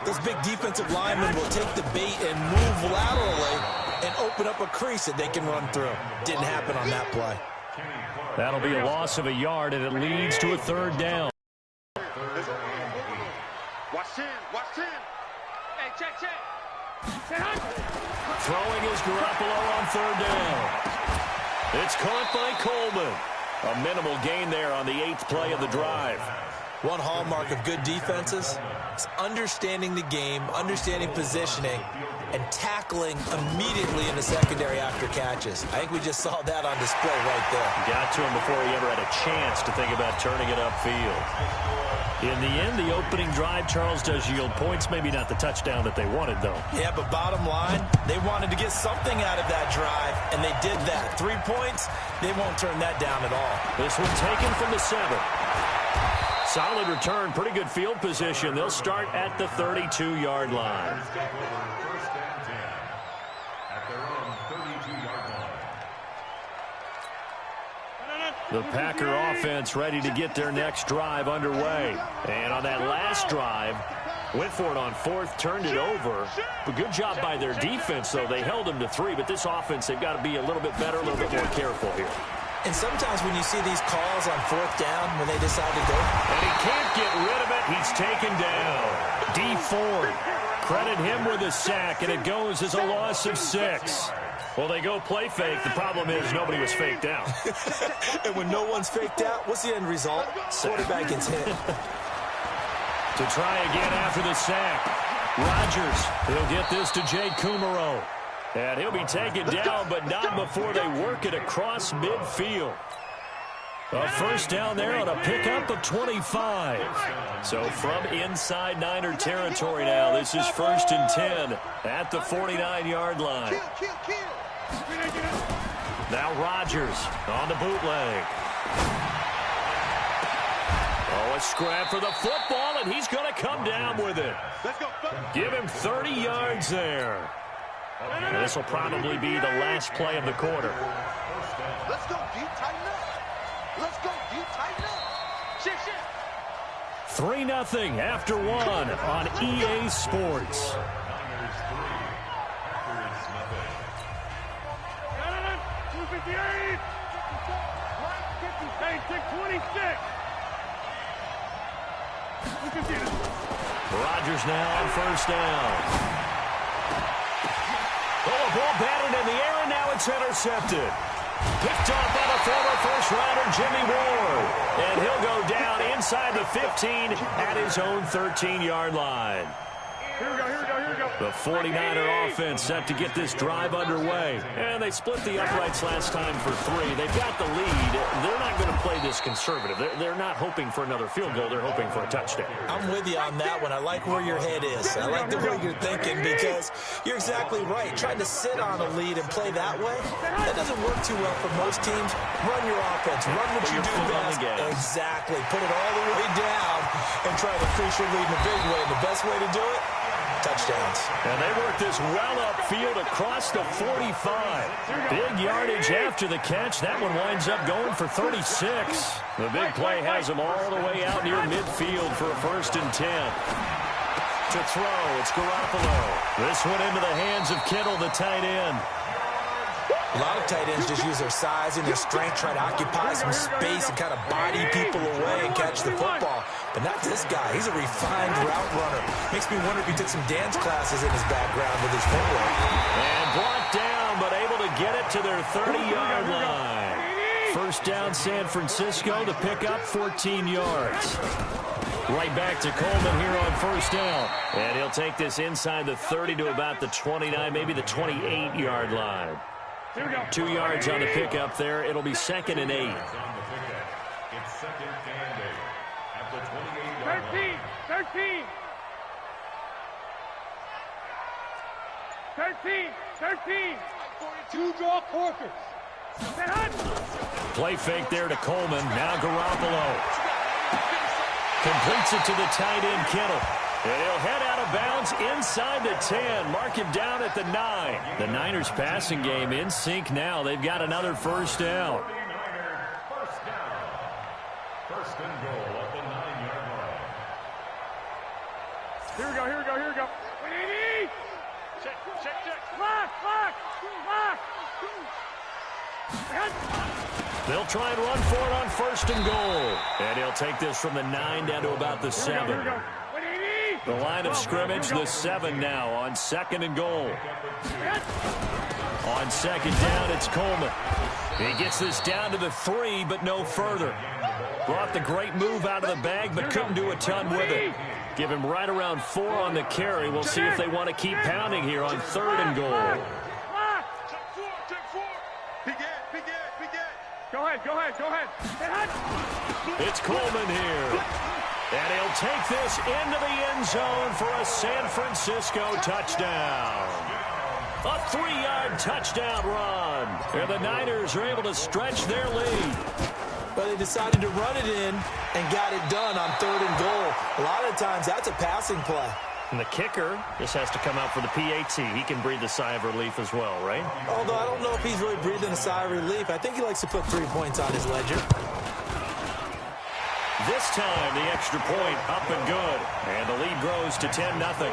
those big defensive linemen will take the bait and move laterally and open up a crease that they can run through. Didn't happen on that play. That'll be a loss of a yard, and it leads to a 3rd down. Watch 10. Hey, check. Throwing is Garoppolo on 3rd down. It's caught by Coleman. A minimal gain there on the 8th play of the drive. One hallmark of good defenses is understanding the game, understanding positioning, and tackling immediately in the secondary after catches. I think we just saw that on display right there. Got to him before he ever had a chance to think about turning it upfield. In the end, the opening drive, Charles, does yield points. Maybe not the touchdown that they wanted, though. Yeah, but bottom line, they wanted to get something out of that drive, and they did that. 3 points, they won't turn that down at all. This one taken from the 7. Solid return, pretty good field position. They'll start at the 32-yard line. First and 10 at their own 32-yard line. The Packer offense ready to get their next drive underway. And on that last drive, went for it on 4th, turned it over. But good job by their defense, though. They held them to 3, but this offense, they've got to be a little bit better, a little bit more careful here. And sometimes when you see these calls on 4th down, when they decide to go. And he can't get rid of it. He's taken down. D Ford. Credit him with a sack, and it goes as a loss of 6. Well, they go play fake. The problem is nobody was faked out. And when no one's faked out, what's the end result? Quarterback gets hit. To try again after the sack. Rodgers, he'll get this to Jay Kumaro. And he'll be taken down, but not before they work it across midfield. A 1st down there on a pickup of 25. So from inside Niner territory now, this is 1st and 10 at the 49-yard line. Now Rodgers on the bootleg. Oh, a scrap for the football, and he's going to come down with it. Give him 30 yards there. And this will probably be the last play of the quarter. Let's go deep, tighten up. Let's go deep, tighten up. Shit. 3-0 after 1 on EA Sports. Niners 3, Packers nothing. 258. Hey, 626. Rodgers now on 1st down. Oh, a ball batted in the air, and now it's intercepted. Picked off by the former first-rounder Jimmy Ward. And he'll go down inside the 15 at his own 13-yard line. Here we go. The 49er offense set to get this drive underway. And they split the uprights last time for 3. They've got the lead. They're not going to play this conservative. They're not hoping for another field goal. They're hoping for a touchdown. I'm with you on that one. I like where your head is. I like the way you're thinking because you're exactly right. Trying to sit on a lead and play that way, that doesn't work too well for most teams. Run your offense. Run what you do best. Exactly. Put it all the way down and try to increase your lead in a big way. And the best way to do it, touchdowns. And they work this well upfield across the 45. Big yardage after the catch. That one winds up going for 36. The big play has them all the way out near midfield for a 1st and 10. To throw, it's Garoppolo. This one into the hands of Kittle, the tight end. A lot of tight ends just use their size and their strength, try to occupy some space and kind of body people away and catch the football. But not this guy. He's a refined route runner. Makes me wonder if he took some dance classes in his background with his footwork. And blocked down, but able to get it to their 30-yard line. First down, San Francisco. The pickup, 14 yards. Right back to Coleman here on first down. And he'll take this inside the 30 to about the 29, maybe the 28-yard line. 2 yards on the pickup there. It'll be 2nd and 8. It's 2nd and 8 at the 28-yard line. 13. 2 draw quarters. Play fake there to Coleman. Now Garoppolo. Completes it to the tight end, Kittle. And he'll head out of bounds inside the 10. Mark him down at the 9. The Niners passing game in sync now. They've got another first down. 49ers first down. First and goal at the 9-yard line. Here we go. Check. Lock. They'll try and run for it on first and goal. And he'll take this from the 9 down to about the 7. The line of scrimmage, the 7 now on 2nd and goal. On 2nd down, it's Coleman. He gets this down to the 3, but no further. Brought the great move out of the bag, but couldn't do a ton with it. Give him right around 4 on the carry. We'll see if they want to keep pounding here on 3rd and goal. Check 4. Go ahead. It's Coleman here. And he'll take this into the end zone for a San Francisco touchdown. A 3-yard touchdown run. And the Niners are able to stretch their lead. But they decided to run it in and got it done on 3rd and goal. A lot of times that's a passing play. And the kicker just has to come out for the PAT. He can breathe a sigh of relief as well, right? Although I don't know if he's really breathing a sigh of relief. I think he likes to put 3 points on his ledger. This time, the extra point up and good. And the lead grows to 10-0.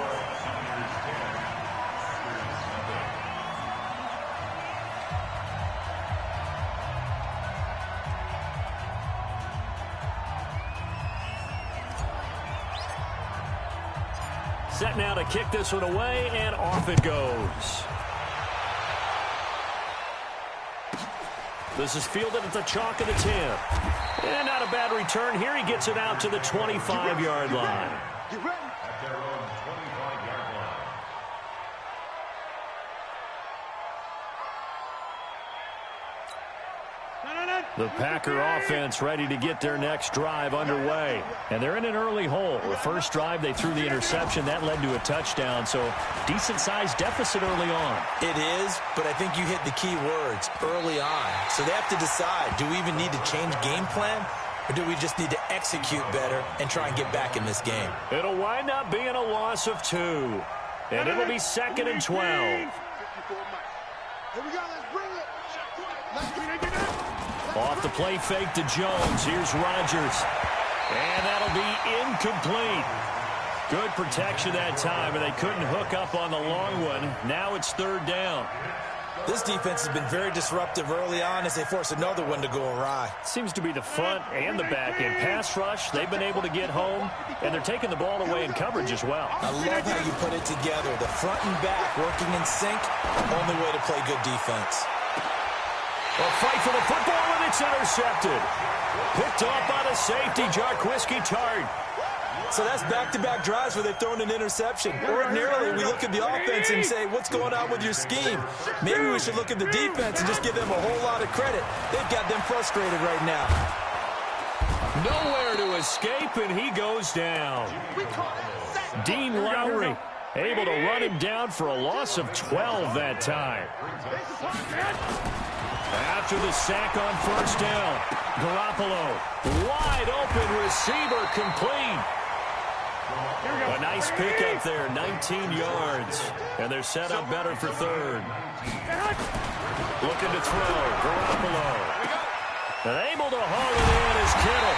Set now to kick this one away, and off it goes. This is fielded at the chalk of the 10. And not a bad return here. He gets it out to the 25-yard line. At their own 25-yard line. The Packer offense ready to get their next drive underway. And they're in an early hole. The first drive, they threw the interception. That led to a touchdown. So decent-sized deficit early on. It is, but I think you hit the key words, early on. So they have to decide, do we even need to change game plan? Or do we just need to execute better and try and get back in this game? It'll wind up being a loss of 2. And it'll be 2nd and 12. Here we go, let's bring it. Off the play fake to Jones. Here's Rodgers. And that'll be incomplete. Good protection that time, and they couldn't hook up on the long one. Now it's 3rd down. This defense has been very disruptive early on as they force another one to go awry. Seems to be the front and the back end. Pass rush, they've been able to get home, and they're taking the ball away in coverage as well. I love how you put it together. The front and back working in sync, only way to play good defense. A fight for the football, and it's intercepted. Picked off by the safety, Jarquiski Tart. So that's back-to-back drives where they've thrown an interception. Ordinarily, we look at the offense and say, what's going on with your scheme? Maybe we should look at the defense and just give them a whole lot of credit. They've got them frustrated right now. Nowhere to escape, and he goes down. Dean Lowry able to run him down for a loss of 12 that time. After the sack on first down, Garoppolo, wide open receiver, complete. A nice pickup there, 19 yards. And they're set up better for 3rd. Looking to throw, Garoppolo. And able to haul it in is Kittle.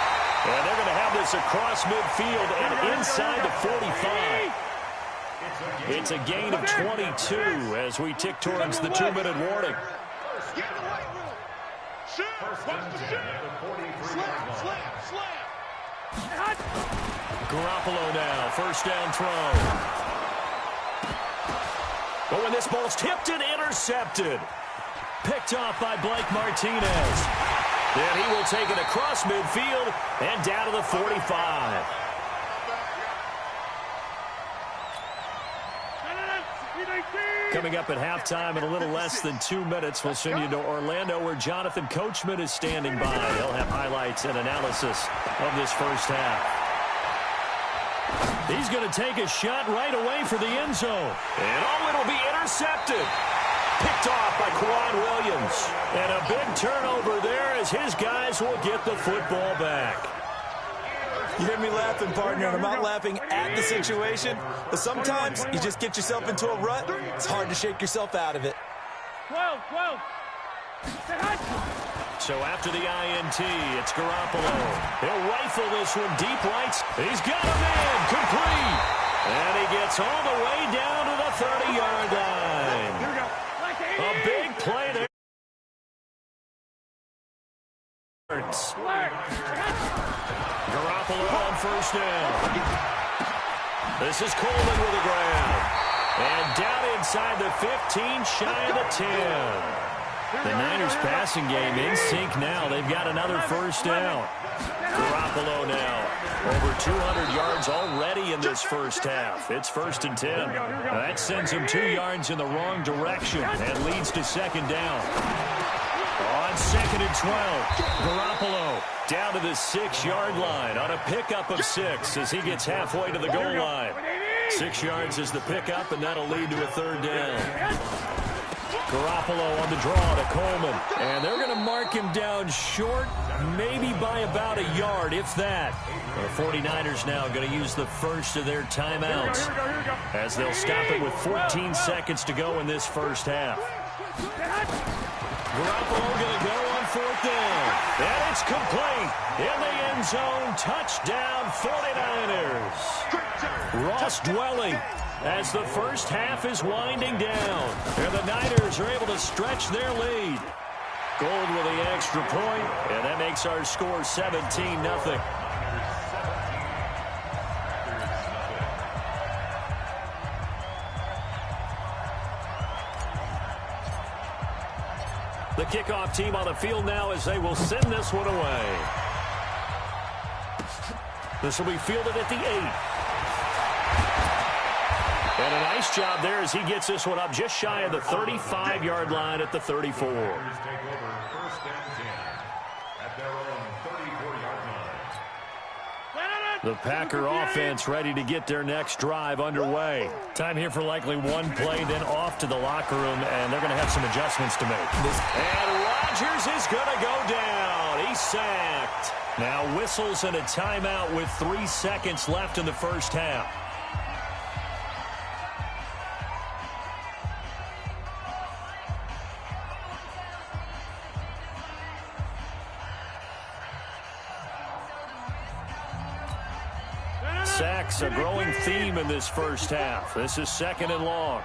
And they're going to have this across midfield and inside the 45. It's a gain of 22 as we tick towards the 2-minute warning. Garoppolo now, first down throw. But when this ball's tipped and intercepted. Picked off by Blake Martinez. And he will take it across midfield and down to the 45. Coming up at halftime in a little less than 2 minutes, we'll send you to Orlando where Jonathan Coachman is standing by. He'll have highlights and analysis of this first half. He's going to take a shot right away for the end zone. And it'll be intercepted. Picked off by Kwan Williams. And a big turnover there as his guys will get the football back. You hear me laughing, partner, and I'm not laughing at the situation, but sometimes you just get yourself into a rut. It's hard to shake yourself out of it. 12. So after the INT, it's Garoppolo. He'll rifle this one deep right. He's got him in, complete. And he gets all the way down to the 30-yard line. A big play there. Garoppolo on first down. This is Coleman with a grab. And down inside the 15, shy of the 10. The Niners passing game in sync now. They've got another first down. Garoppolo now. Over 200 yards already in this first half. It's 1st and 10. That sends him 2 yards in the wrong direction and leads to second down. On 2nd and 12, Garoppolo down to the 6-yard line on a pickup of 6 as he gets halfway to the goal line. 6 yards is the pickup, and that'll lead to a third down. Garoppolo on the draw to Coleman. And they're going to mark him down short, maybe by about a yard, if that. The 49ers now going to use the first of their timeouts as they'll stop it with 14 seconds to go in this first half. Garoppolo going to go on 4th down. And it's complete. In the end zone, touchdown 49ers. Ross Dwelling as the first half is winding down. And the Niners are able to stretch their lead. Gold with the extra point, and that makes our score 17-0. The kickoff team on the field now as they will send this one away. This will be fielded at the 8. And a nice job there as he gets this one up just shy of the 35-yard line at the 34. The Packer offense ready to get their next drive underway. Time here for likely one play, then off to the locker room, and they're going to have some adjustments to make. And Rodgers is going to go down. He's sacked. Now whistles and a timeout with 3 seconds left in the first half. Sacks, a growing theme in this first half. This is 2nd and long.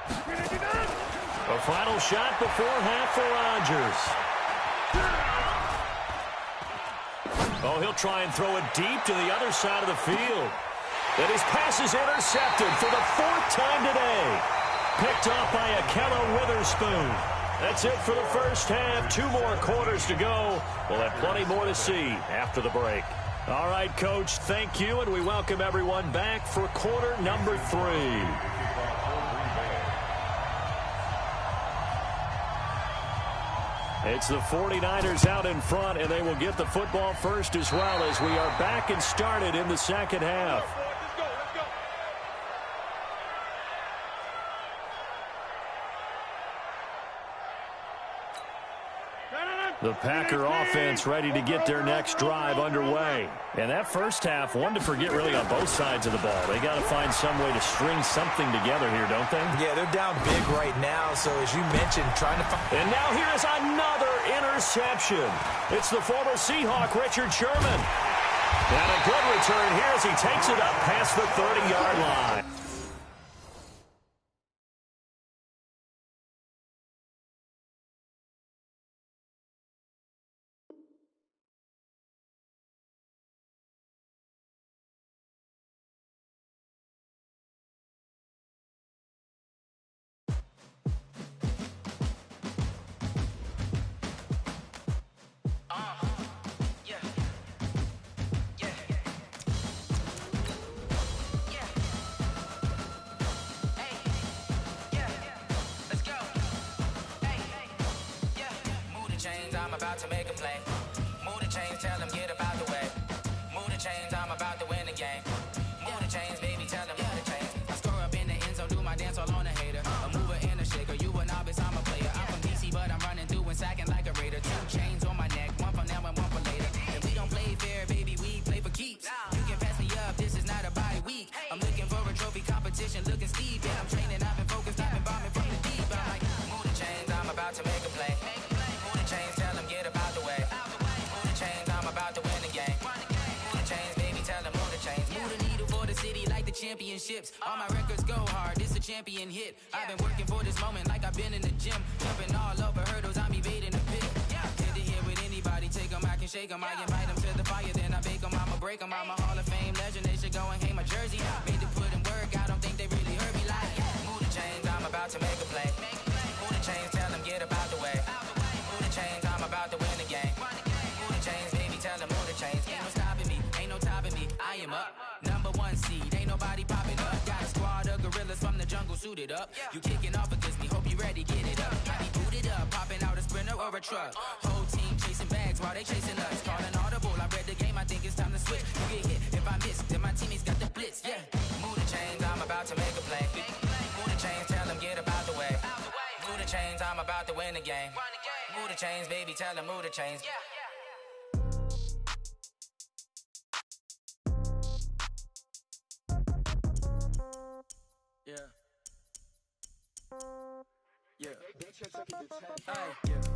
A final shot before half for Rodgers. Oh, he'll try and throw it deep to the other side of the field. And his pass is intercepted for the 4th time today. Picked off by Akello Witherspoon. That's it for the first half. 2 more quarters to go. We'll have plenty more to see after the break. All right, Coach, thank you, and we welcome everyone back for quarter number 3. It's the 49ers out in front, and they will get the football first as well as we are back and started in the second half. The Packer offense ready to get their next drive underway. And that first half, one to forget really on both sides of the ball. They got to find some way to string something together here, don't they? Yeah, they're down big right now, so as you mentioned, trying to find... And now here is another interception. It's the former Seahawk, Richard Sherman. And a good return here as he takes it up past the 30-yard line. I'm about to make a play. Move the chains, tell them get about the way. Move the chains, I'm about to win the game. Move the chains, baby, tell them move the chains. I score up in the end zone, do my dance all on a hater. A mover and a shaker, you a novice, I'm a player. I'm from DC, but I'm running through and sacking like a raider. 2 chains on my neck, one for now and one for later. If we don't play fair, baby, we play for keeps. You can pass me up, this is not a bye week. I'm looking for a trophy competition, looking steep. Yeah, I'm training, I've been focused, I've been bombing from the deep. I'm like, move the chains, I'm about to make a play. Move the chains, tell them get about the way. Move the chains, I'm about to win the game. Move the chains, baby, tell them move the chains. Move the needle for the city like the championships. All my records go hard, this a champion hit. I've been working for this moment like I've been in the gym. Jumping all over hurdles, I'm evading the pit. Head to head with anybody, take them, I can shake them. I invite them to the fire, then I bake them, I'ma break them. I'm a Hall of Fame legend, they should go and hang my jersey. Made to put in work, I don't think they really heard me like, move the chains, I'm about to make a play. Move the chains, tell them get about the way. Move the chains, I'm about to win the game. Move the chains, baby, tell them move the chains. Ain't no stopping me, ain't no topping me, I am up. Number 1 seed, ain't nobody popping up. Got a squad of gorillas from the jungle suited up. You kicking off against me, hope you ready, get it up. I be booted up, popping out a sprinter or a truck. Whole team chasing bags while they chasing us. Calling audible, I read the game, I think it's time to switch. You get hit, if I miss, then my teammates got the blitz, yeah. Move the chains, I'm about to make a play. Move the chains, tell them get about the way. Move the chains, I'm about to win the game. Move the chains, baby, tell them move the chains. Yeah. Yeah.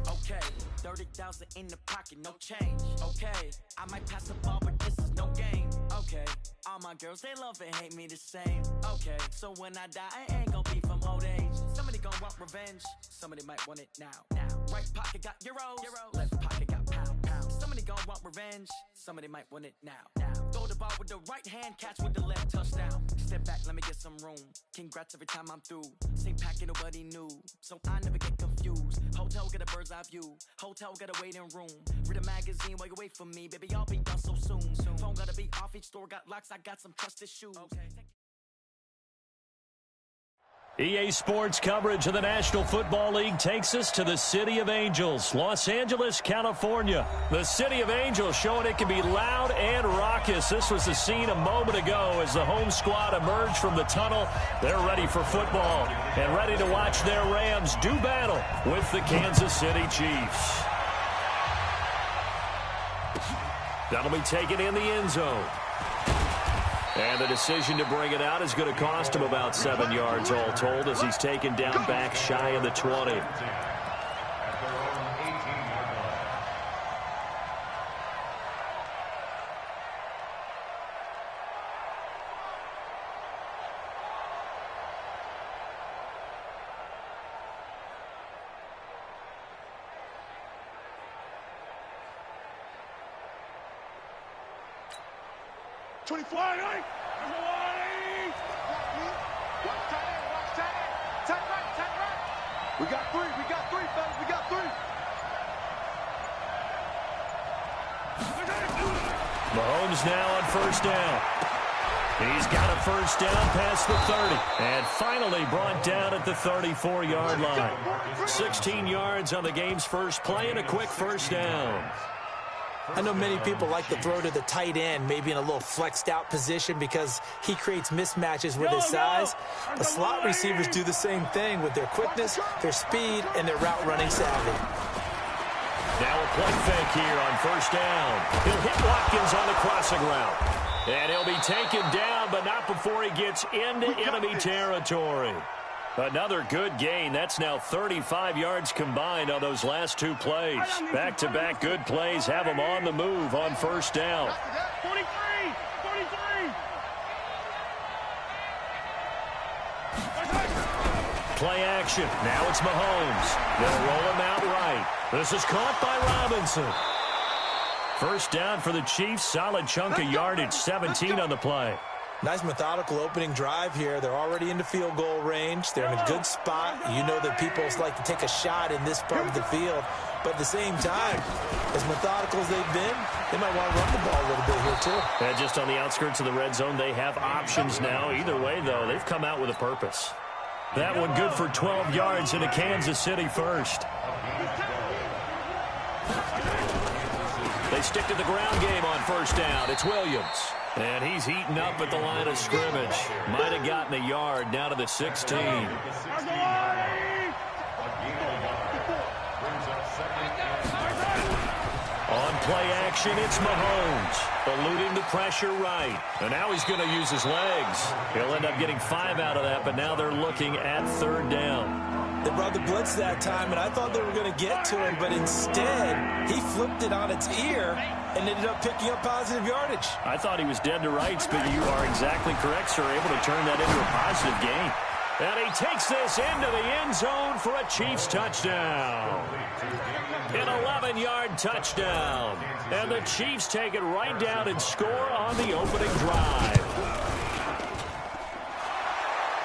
Okay. 30,000 in the pocket, no change. Okay. I might pass the ball, but this is no game. Okay. All my girls, they love and hate me the same. Okay. So when I die, I ain't gonna be from old age. Somebody gonna want revenge. Somebody might want it now. Right pocket got euros. Left pocket got pound. Somebody gonna want revenge. Somebody might want it now. Throw the ball with the right hand, catch with the left, touchdown. Step back, let me get some room. Congrats every time I'm through. Same packet, nobody knew. So I never get confused. Hotel get a bird's eye view. Hotel get a waiting room. Read a magazine while you wait for me. Baby, I'll be done so soon. Phone gotta be off, each store got locks. I got some trusted shoes. Okay. EA Sports coverage of the National Football League takes us to the City of Angels, Los Angeles, California. The City of Angels showing it can be loud and raucous. This was the scene a moment ago as the home squad emerged from the tunnel. They're ready for football and ready to watch their Rams do battle with the Kansas City Chiefs. That'll be taken in the end zone. And the decision to bring it out is going to cost him about 7 yards all told as he's taken down back shy of the 20. We got three, fellas, we got three. Mahomes now on first down. He's got a first down past the 30. And finally brought down at the 34-yard line. 16 yards on the game's first play and a quick first down. I know many people like to throw to the tight end, maybe in a little flexed out position because he creates mismatches with his size. But slot receivers do the same thing with their quickness, their speed, and their route running savvy. Now a play fake here on first down. He'll hit Watkins on the crossing route. And he'll be taken down, but not before he gets into enemy territory. Another good gain. That's now 35 yards combined on those last 2 plays. Back-to-back good plays have him on the move on first down. 43. Play action. Now it's Mahomes. They'll roll him out right. This is caught by Robinson. First down for the Chiefs. Solid chunk of yardage. 17 on the play. Nice methodical opening drive here. They're already into field goal range. They're in a good spot. You know that people like to take a shot in this part of the field. But at the same time, as methodical as they've been, they might want to run the ball a little bit here too. And just on the outskirts of the red zone, they have options now. Either way, though, they've come out with a purpose. That one good for 12 yards into Kansas City first. They stick to the ground game on first down. It's Williams. And he's heating up at the line of scrimmage. Might have gotten a yard down to the 16. On play action, it's Mahomes, eluding the pressure right. And now he's going to use his legs. He'll end up getting 5 out of that, but now they're looking at third down. They brought the blitz that time, and I thought they were going to get to him, but instead, he flipped it on its ear and ended up picking up positive yardage. I thought he was dead to rights, but you are exactly correct, sir. Able to turn that into a positive gain. And he takes this into the end zone for a Chiefs touchdown. An 11-yard touchdown. And the Chiefs take it right down and score on the opening drive.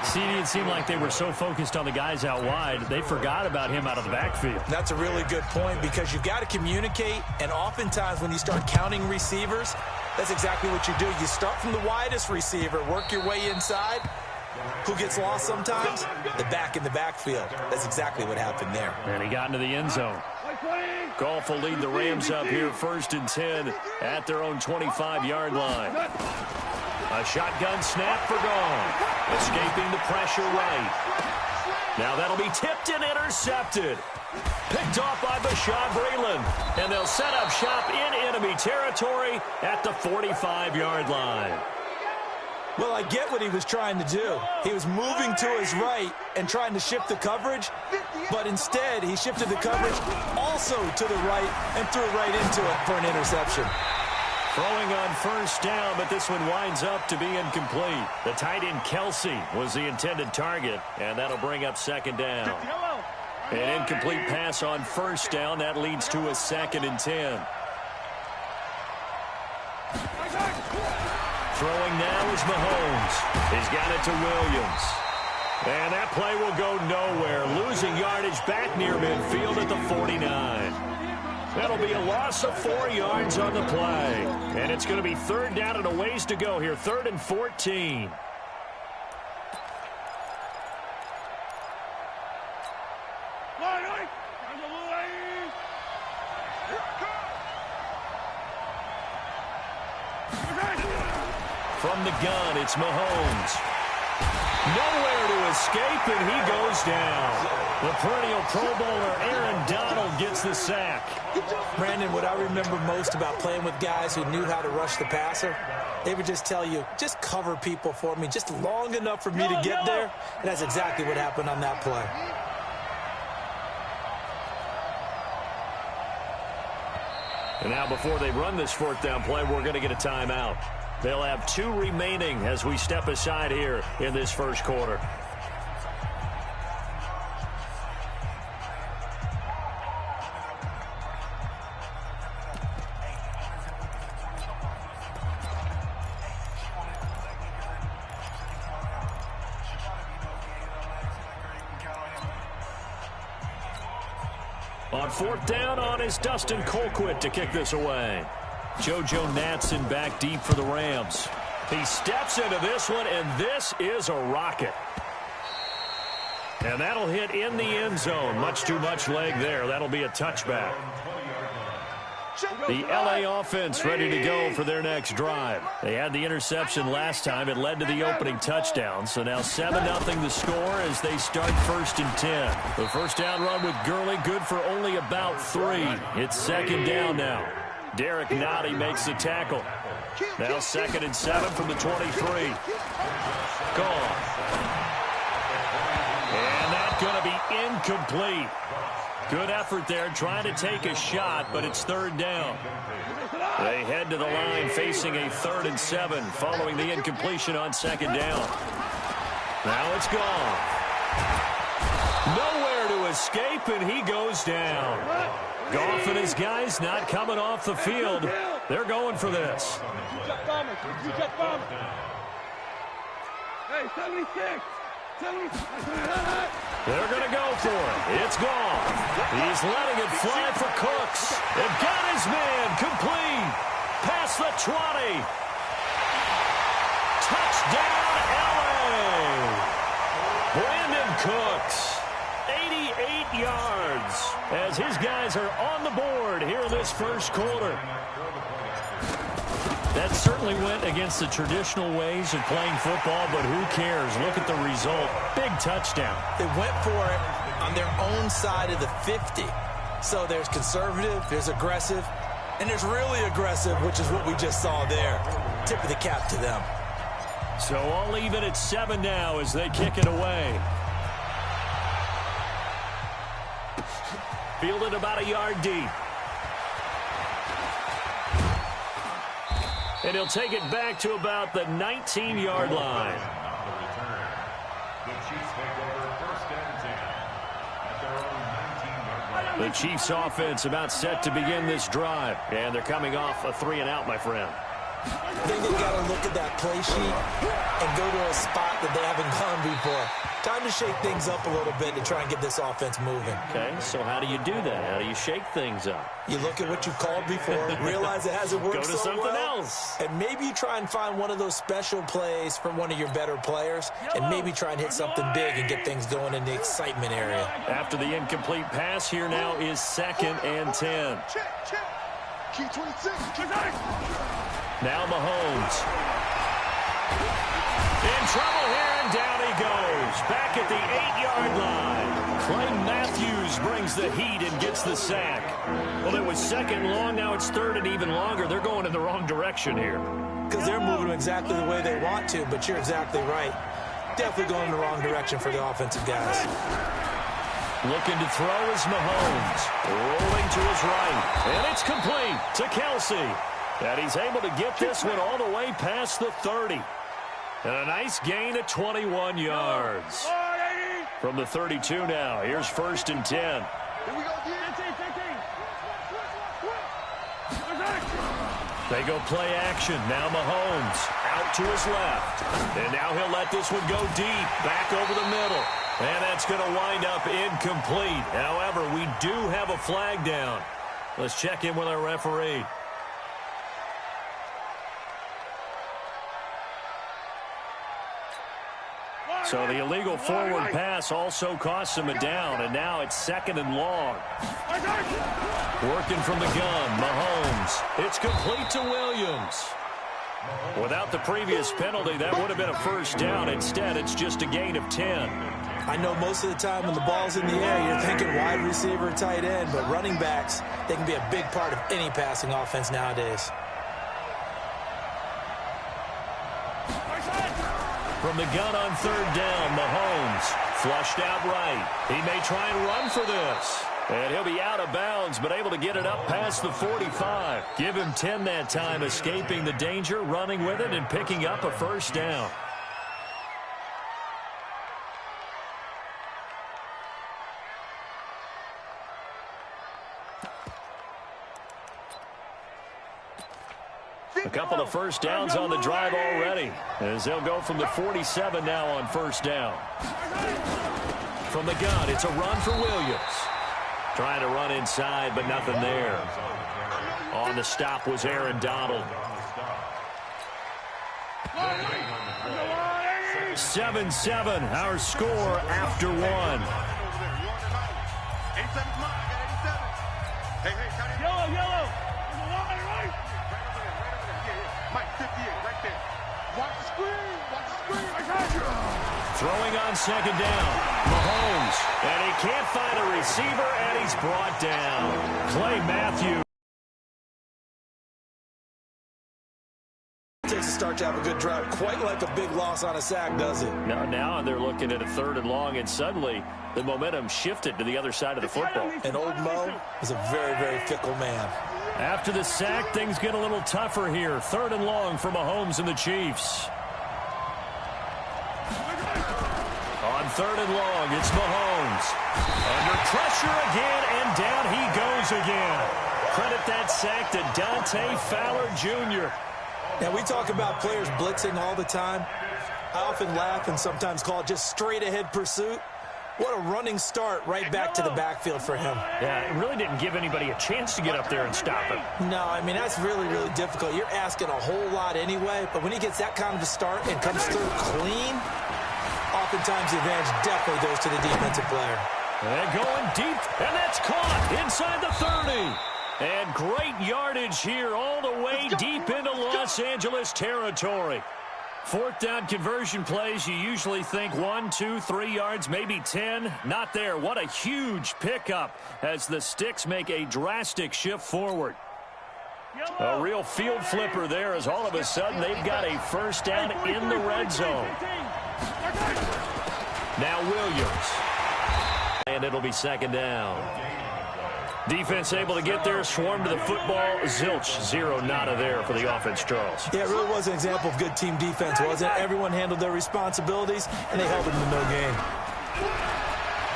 CD, it seemed like they were so focused on the guys out wide, they forgot about him out of the backfield. That's a really good point because you've got to communicate, and oftentimes when you start counting receivers, that's exactly what you do. You start from the widest receiver, work your way inside. Who gets lost sometimes? The back in the backfield. That's exactly what happened there. And he got into the end zone. Goff will lead the Rams up here 1st and 10 at their own 25-yard line. A shotgun snap for Goff. Escaping the pressure right. Now that'll be tipped and intercepted. Picked off by Bashaud Breeland. And they'll set up shop in enemy territory at the 45-yard line. Well, I get what he was trying to do. He was moving to his right and trying to shift the coverage, but instead he shifted the coverage also to the right and threw right into it for an interception. Throwing on first down, but this one winds up to be incomplete. The tight end Kelsey was the intended target, and that'll bring up second down. An incomplete pass on first down. That leads to a 2nd and 10. Throwing now is Mahomes. He's got it to Williams. And that play will go nowhere. Losing yardage back near midfield at the 49. That'll be a loss of 4 yards on the play. And it's going to be third down and a ways to go here. 3rd and 14. From the gun, it's Mahomes. Nowhere to escape, and he goes down. The perennial Pro Bowler Aaron Donald gets the sack. Brandon, what I remember most about playing with guys who knew how to rush the passer, they would just tell you, just cover people for me, just long enough for me to get there. And that's exactly what happened on that play. And now before they run this 4th down play, we're going to get a timeout. They'll have 2 remaining as we step aside here in this first quarter. On 4th down on is Dustin Colquitt to kick this away. JoJo Natson back deep for the Rams. He steps into this one, and this is a rocket. And that'll hit in the end zone. Much too much leg there. That'll be a touchback. The LA offense ready to go for their next drive. They had the interception last time. It led to the opening touchdown. So now 7-0 the score as they start 1st and 10. The first down run with Gurley good for only about 3. It's 2nd down now. Derek Nottie makes the tackle. Now 2nd and 7 from the 23. Gone. And that's going to be incomplete. Good effort there trying to take a shot, but it's 3rd down. They head to the line facing a 3rd and 7 following the incompletion on 2nd down. Now it's gone. Nowhere to escape, and he goes down. Goff and his guys not coming off the field. They're going for this. Hey, 76. They're going to go for it. It's gone. He's letting it fly for Cooks. They've got his man complete. Past the 20. Touchdown, LA. Brandon Cooks, 88 yards. as his guys are on the board here in this first quarter. That certainly went against the traditional ways of playing football, but who cares? Look at the result. Big touchdown. They went for it on their own side of the 50. So there's conservative, there's aggressive, and there's really aggressive, which is what we just saw there. Tip of the cap to them. So I'll leave it at 7 now as they kick it away. Fielded about a yard deep. And he'll take it back to about the 19-yard line. The Chiefs take over first and 10 at their own 19-yard line. The Chiefs offense about set to begin this drive. And they're coming off a 3-and-out, my friend. I think they got to look at that play sheet and go to a spot that they haven't gone before. Time to shake things up a little bit to try and get this offense moving. Okay, so how do you do that? How do you shake things up? You look at what you've called before, realize it hasn't worked so well. Go to something else. And maybe you try and find one of those special plays from one of your better players, and maybe try and hit something big and get things going in the excitement area. After the incomplete pass, here now is 2nd and 10. Check. Key 26. Now Mahomes. In trouble here, and down he goes. Back at the 8-yard line. Clay Matthews brings the heat and gets the sack. Well, it was 2nd and long. Now it's 3rd and even longer. They're going in the wrong direction here. Because they're moving exactly the way they want to, but you're exactly right. Definitely going in the wrong direction for the offensive guys. Looking to throw is Mahomes. Rolling to his right. And it's complete to Kelsey. And he's able to get this one all the way past the 30. And a nice gain of 21 yards. From the 32 now, here's 1st and 10. Here we go again. They go play action. Now Mahomes out to his left. And now he'll let this one go deep, back over the middle. And that's going to wind up incomplete. However, we do have a flag down. Let's check in with our referee. So the illegal forward pass also costs him a down, and now it's 2nd and long. Working from the gun, Mahomes. It's complete to Williams. Without the previous penalty, that would have been a first down. Instead, it's just a gain of 10. I know most of the time when the ball's in the air, you're thinking wide receiver, tight end, but running backs, they can be a big part of any passing offense nowadays. From the gun on 3rd down, Mahomes flushed out right. He may try and run for this. And he'll be out of bounds, but able to get it up past the 45. Give him 10 that time, escaping the danger, running with it, and picking up a first down. A couple of first downs on the drive already, as they'll go from the 47 now on 1st down. From the gun, it's a run for Williams. Trying to run inside, but nothing there. On the stop was Aaron Donald. 7-7, our score after 1. 87's mine. I got 87. Hey, yellow. Mike, 58, right there. Watch the screen. I got you. Throwing on 2nd down. Mahomes. And he can't find a receiver, and he's brought down. Clay Matthews. It takes a start to have a good drive. Quite like a big loss on a sack, does it? Now they're looking at a 3rd and long, and suddenly the momentum shifted to the other side of the football. And old Mo is a very, very fickle man. After the sack, things get a little tougher here. 3rd and long for Mahomes and the Chiefs. On 3rd and long, it's Mahomes. Under pressure again, and down he goes again. Credit that sack to Dante Fowler Jr. Now, we talk about players blitzing all the time. I often laugh and sometimes call it just straight-ahead pursuit. What a running start right back to the backfield for him. Yeah, it really didn't give anybody a chance to get up there and stop him. No, I mean, that's really, really difficult. You're asking a whole lot anyway, but when he gets that kind of a start and comes through clean, oftentimes the advantage definitely goes to the defensive player. And going deep, and that's caught inside the 30. And great yardage here all the way deep into Los Angeles territory. Fourth down conversion plays, you usually think 1, 2, 3 yards, maybe 10. Not there. What a huge pickup as the Sticks make a drastic shift forward. A real field flipper there as all of a sudden they've got a first down in the red zone. Now Williams. And it'll be second down. Defense able to get there, swarm to the football. Zilch, 0 nada there for the offense, Charles. Yeah, it really was an example of good team defense, wasn't it? Everyone handled their responsibilities, and they held them to no gain.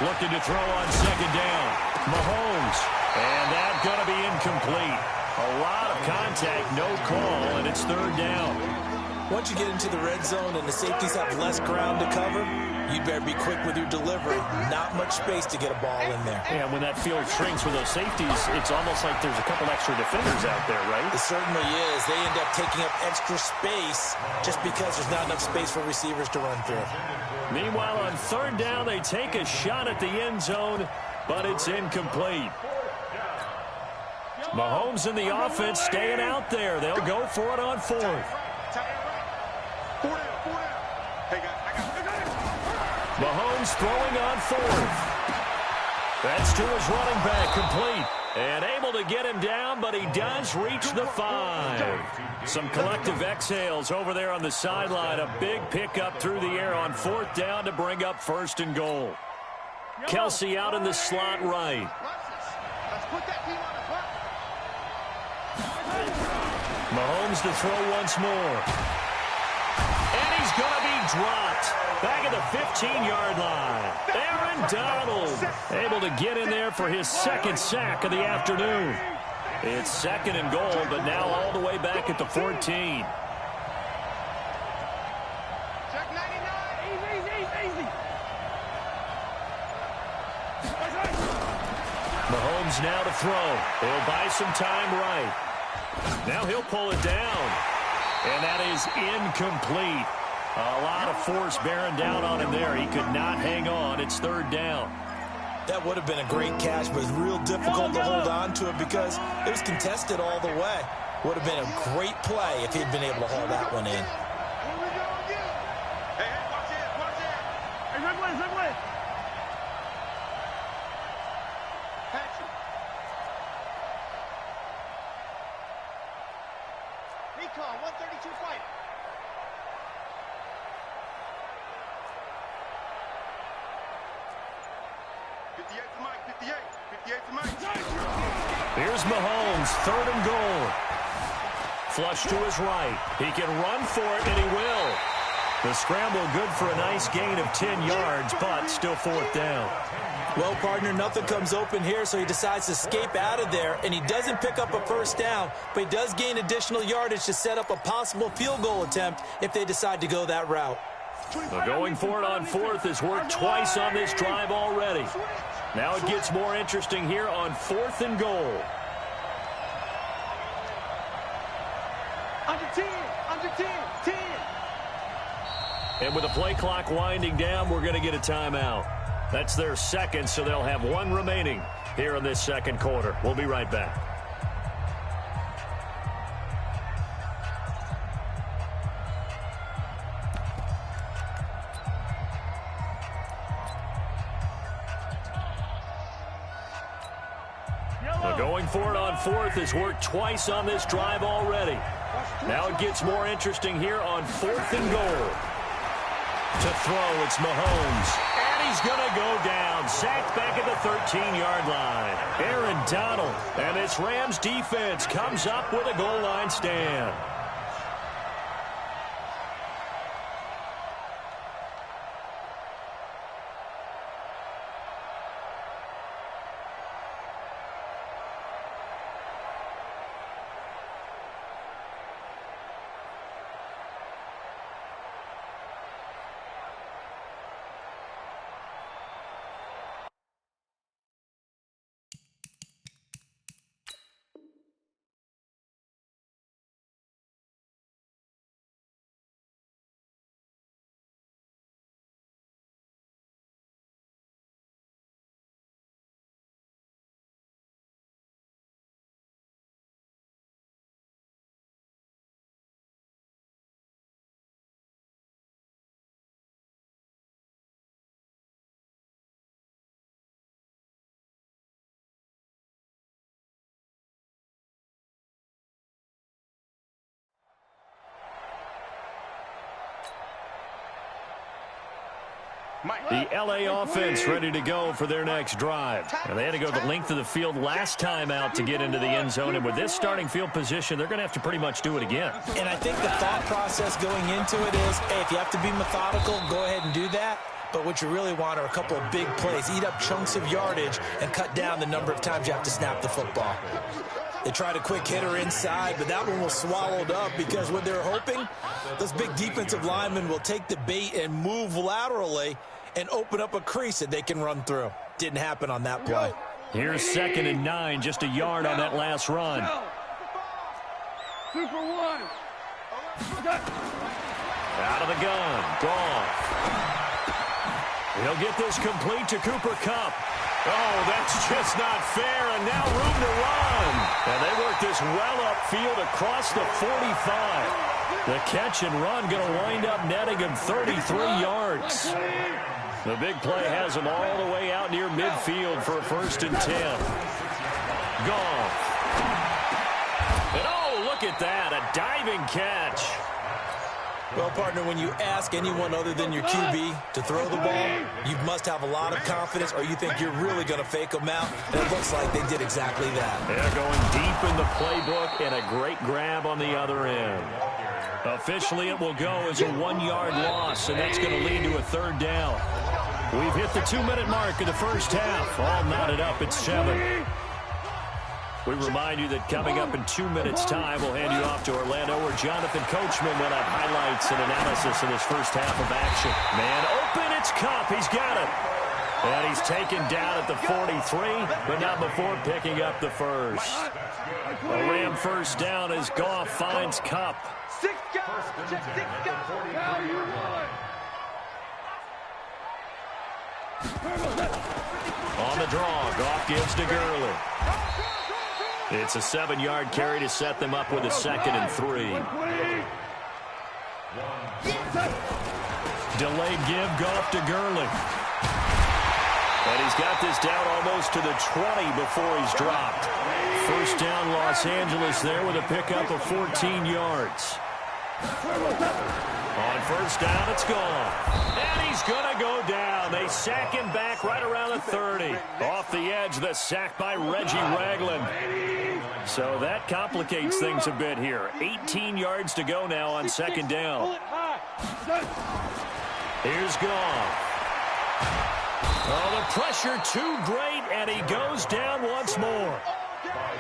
Looking to throw on second down. Mahomes. And that's going to be incomplete. A lot of contact, no call, and it's third down. Once you get into the red zone and the safeties have less ground to cover, you better be quick with your delivery. Not much space to get a ball in there. And when that field shrinks with those safeties, it's almost like there's a couple extra defenders out there, right? It certainly is. They end up taking up extra space just because there's not enough space for receivers to run through. Meanwhile, on third down, they take a shot at the end zone, but it's incomplete. Mahomes and the offense staying out there. They'll go for it on fourth. Mahomes throwing on fourth. That's to his running back, complete. And able to get him down, but he does reach the 5. Some collective exhales over there on the sideline. A big pickup through the air on fourth down to bring up first and goal. Kelsey out in the slot right. Mahomes to throw once more. And he's going to be dropped. Back at the 15-yard line. Aaron Donald able to get in there for his second sack of the afternoon. It's second and goal, but now all the way back at the 14. Check 99. Easy. Mahomes now to throw. He'll buy some time right. Now he'll pull it down. And that is incomplete. A lot of force bearing down on him there. He could not hang on. It's third down. That would have been a great catch, but it's real difficult to hold on to it because it was contested all the way. Would have been a great play if he'd been able to haul that one in. Here we go again. Hey, watch it. Hey, red way. Patrick. Recon, 132 fighter. Here's Mahomes, third and goal. Flush to his right. He can run for it, and he will. The scramble good for a nice gain of 10 yards, but still fourth down. Well, partner, nothing comes open here, so he decides to escape out of there, and he doesn't pick up a first down, but he does gain additional yardage to set up a possible field goal attempt if they decide to go that route. Well, going for it on fourth has worked twice on this drive already. Now it gets more interesting here on fourth and goal. Under 10. And with the play clock winding down, we're going to get a timeout. That's their second, so they'll have one remaining here in this second quarter. We'll be right back. Going for it on fourth has worked twice on this drive already. Now it gets more interesting here on fourth and goal. To throw, it's Mahomes. And he's going to go down. Sacked back at the 13-yard line. Aaron Donald. And this Rams defense comes up with a goal line stand. The LA offense ready to go for their next drive. And they had to go the length of the field last time out to get into the end zone. And with this starting field position, they're going to have to pretty much do it again. And I think the thought process going into it is, hey, if you have to be methodical, go ahead and do that. But what you really want are a couple of big plays. Eat up chunks of yardage and cut down the number of times you have to snap the football. They tried a quick hitter inside, but that one was swallowed up because what they're hoping, those big defensive linemen will take the bait and move laterally and open up a crease that they can run through. Didn't happen on that play. Here's 2nd and 9, just a yard on that last run. 2 for 1. Out of the gun, Goff. He'll get this complete to Cooper Kupp. Oh, that's just not fair, and now room to run. And they work this well upfield across the 45. The catch and run going to wind up netting him 33 yards. The big play has him all the way out near midfield for a 1st and 10. Goff. And oh, look at that, a diving catch. Well, partner, when you ask anyone other than your QB to throw the ball, you must have a lot of confidence or you think you're really going to fake them out. And it looks like they did exactly that. They're going deep in the playbook and a great grab on the other end. Officially, it will go as a 1-yard loss, and that's going to lead to a 3rd down. We've hit the 2-minute mark in the first half. All knotted up at 7. We remind you that coming up in 2 minutes' time, we'll hand you off to Orlando, where Jonathan Coachman will have highlights and analysis of this first half of action. Man open, it's Kupp. He's got it. And he's taken down at the 43, but not before picking up the first. A Ram first down as Goff finds Kupp. 6 guys. Check 6 guys. Now you run. On the draw, Goff gives to Gurley. It's a 7-yard carry to set them up with a 2nd and 3. Delayed give, Goff to Gurley. And he's got this down almost to the 20 before he's dropped. First down, Los Angeles there with a pickup of 14 yards. On first down, it's gone. And he's going to go down. They sack him back right around the 30. Off the edge, the sack by Reggie Ragland. So that complicates things a bit here. 18 yards to go now on 2nd down. Here's Goff. Oh, the pressure too great, and he goes down once more.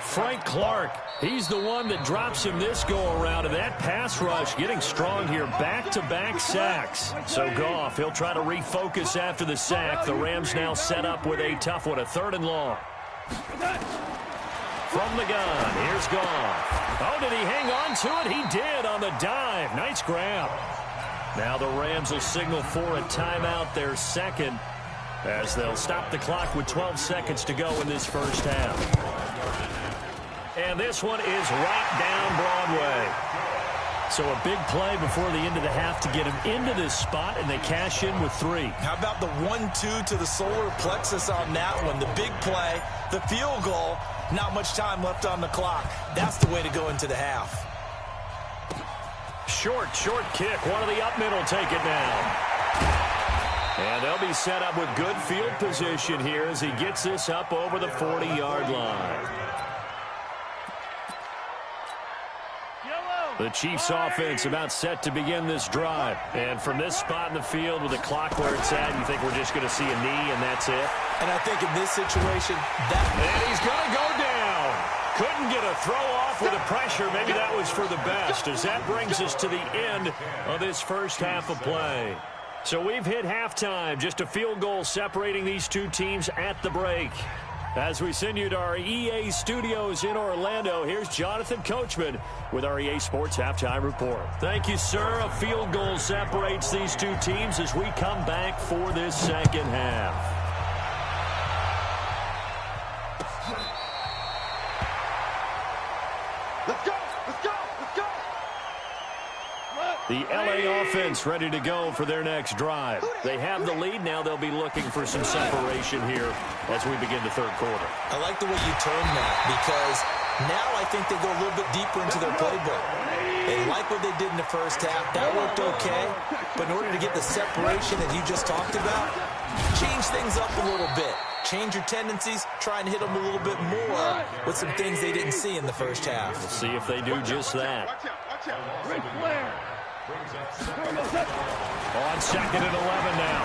Frank Clark, he's the one that drops him this go-around, and that pass rush getting strong here. Back-to-back sacks. So Goff, he'll try to refocus after the sack. The Rams now set up with a tough one, a 3rd and long. From the gun, here's Goff. Oh, did he hang on to it? He did on the dive. Nice grab. Now the Rams will signal for a timeout, their 2nd, as they'll stop the clock with 12 seconds to go in this first half. And this one is right down Broadway. So a big play before the end of the half to get him into this spot, and they cash in with 3. How about the 1-2 to the solar plexus on that one? The big play, the field goal, not much time left on the clock. That's the way to go into the half. Short kick. One of the up middle take it now. And they'll be set up with good field position here as he gets this up over the 40-yard line. The Chiefs offense about set to begin this drive. And from this spot in the field with the clock where it's at, you think we're just going to see a knee and that's it? And I think in this situation, and he's going to go down. Couldn't get a throw off with the pressure. Maybe that was for the best, as that brings us to the end of this first half of play. So we've hit halftime. Just a field goal separating these two teams at the break. As we send you to our EA studios in Orlando, here's Jonathan Coachman with our EA Sports Halftime Report. Thank you, sir. A field goal separates these two teams as we come back for this second half. Let's go! Let's go! Let's go! The LA offense ready to go for their next drive. They have the lead. Now they'll be looking for some separation here as we begin the third quarter. I like the way you term that, because Now I think they go a little bit deeper into their playbook. They like what they did in the first half. That worked okay. But in order to get the separation that you just talked about, change things up a little bit. Change your tendencies. Try and hit them a little bit more with some things they didn't see in the first half. We'll see if they do just that. On 2nd and 11 now.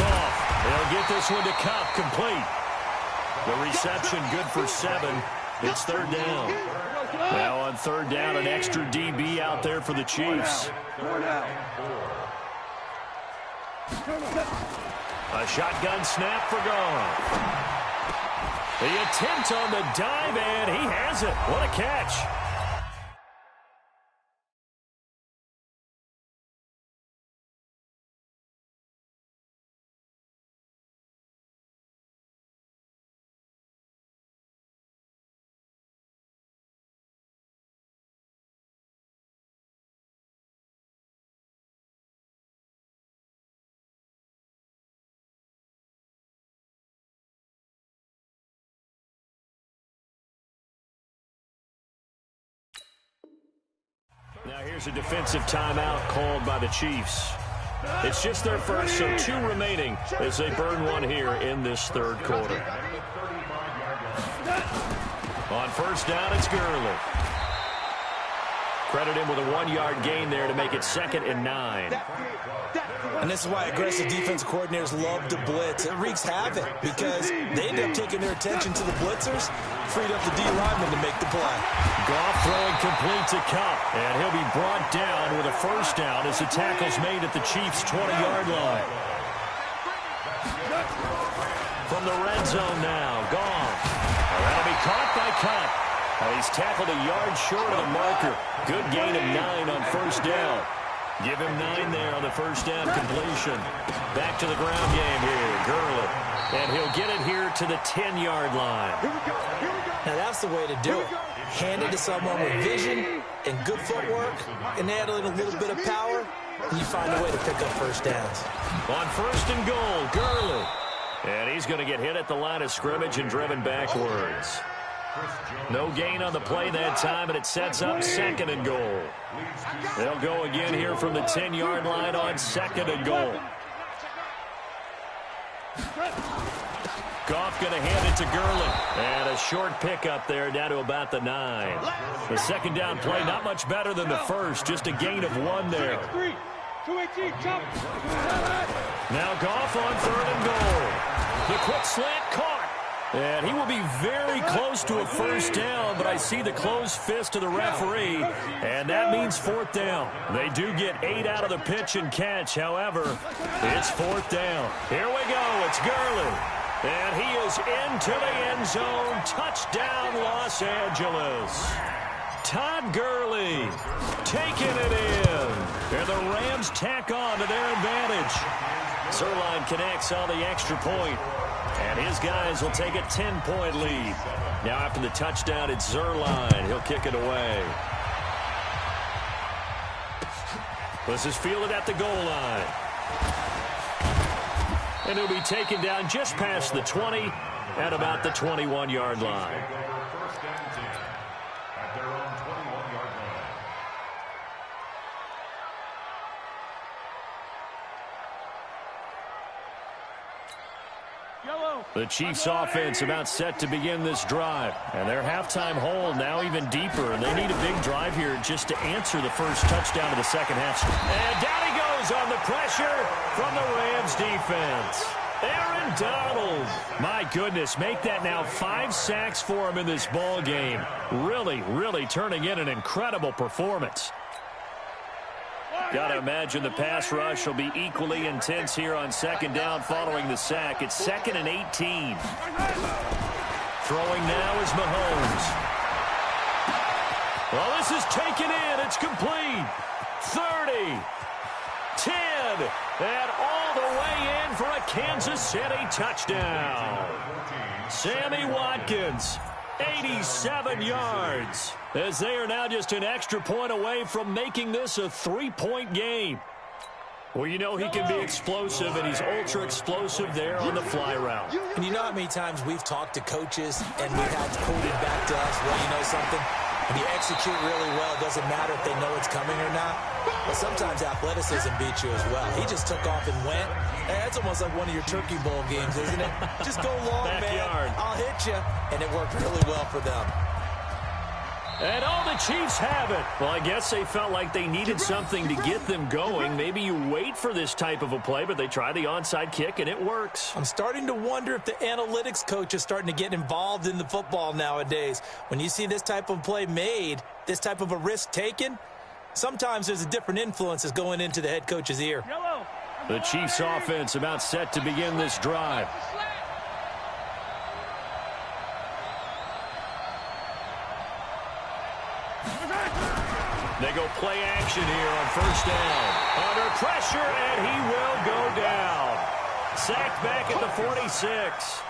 Goff. They'll get this one to Cup, complete. The reception good for 7. It's 3rd down. Now on 3rd down, an extra DB out there for the Chiefs. A shotgun snap for Goff. The attempt on the dive, and he has it. What a catch. Now here's a defensive timeout called by the Chiefs. It's just their first, so 2 remaining as they burn one here in this 3rd quarter. On 1st down, it's Gurley. Credit him with a 1-yard gain there to make it 2nd and 9. And this is why aggressive defensive coordinators love to blitz. It wreaks havoc because they end up taking their attention to the blitzers, freed up the D lineman to make the play. Goff throwing complete to Cup, and he'll be brought down with a 1st down as the tackle's made at the Chiefs' 20-yard line. From the red zone now, Goff. That'll be caught by Cup. He's tackled a yard short of the marker. Good gain of 9 on 1st down. Give him 9 there on the 1st down completion. Back to the ground game here, Gurley. And he'll get it here to the 10-yard line. Now that's the way to do it. Hand it to someone with vision and good footwork, and add in a little bit of power, and you find a way to pick up 1st downs. On 1st and goal, Gurley. And he's going to get hit at the line of scrimmage and driven backwards. No gain on the play that time, and it sets up 2nd and goal. They'll go again here from the 10-yard line on 2nd and goal. Goff going to hand it to Gurley. And a short pickup there down to about the 9. The 2nd down play not much better than the first, just a gain of 1 there. Now Goff on 3rd and goal. The quick slant caught. And he will be very close to a 1st down, but I see the closed fist of the referee, and that means 4th down. They do get 8 out of the pitch and catch. However, it's 4th down. Here we go. It's Gurley. And he is into the end zone. Touchdown, Los Angeles. Todd Gurley taking it in. And the Rams tack on to their advantage. Zerline connects on the extra point. And his guys will take a 10-point lead. Now after the touchdown, it's Zerline. He'll kick it away. This is fielded at the goal line. And he'll be taken down just past the 20 at about the 21-yard line. The Chiefs offense about set to begin this drive. And their halftime hole now even deeper. And they need a big drive here just to answer the first touchdown of the 2nd half. And down he goes on the pressure from the Rams defense. Aaron Donald. My goodness, make that now 5 sacks for him in this ball game. Really turning in an incredible performance. Got to imagine the pass rush will be equally intense here on 2nd down following the sack. It's 2nd and 18. Throwing now is Mahomes. Well, this is taken in. It's complete. 30. 10. And all the way in for a Kansas City touchdown. Sammy Watkins. 87 yards, as they are now just an extra point away from making this a 3-point game. Well, you know he can be explosive, and he's ultra-explosive there on the fly route. And you know how many times we've talked to coaches and we've had quoted back to us, well, you know something? When you execute really well, it doesn't matter if they know it's coming or not. But sometimes athleticism beats you as well. He just took off and went. Hey, that's almost like one of your Turkey Bowl games, isn't it? Just go long, Backyard. man. I'll hit you. And it worked really well for them. And all the Chiefs have it. Well, I guess they felt like they needed something to get them going. Maybe you wait for this type of a play, but they try the onside kick, and it works. I'm starting to wonder if the analytics coach is starting to get involved in the football nowadays. When you see this type of play made, this type of a risk taken, sometimes there's a different influences going into the head coach's ear. The Chiefs offense about set to begin this drive. They go play action here on first down. Under pressure, and he will go down. Sacked back at the 46.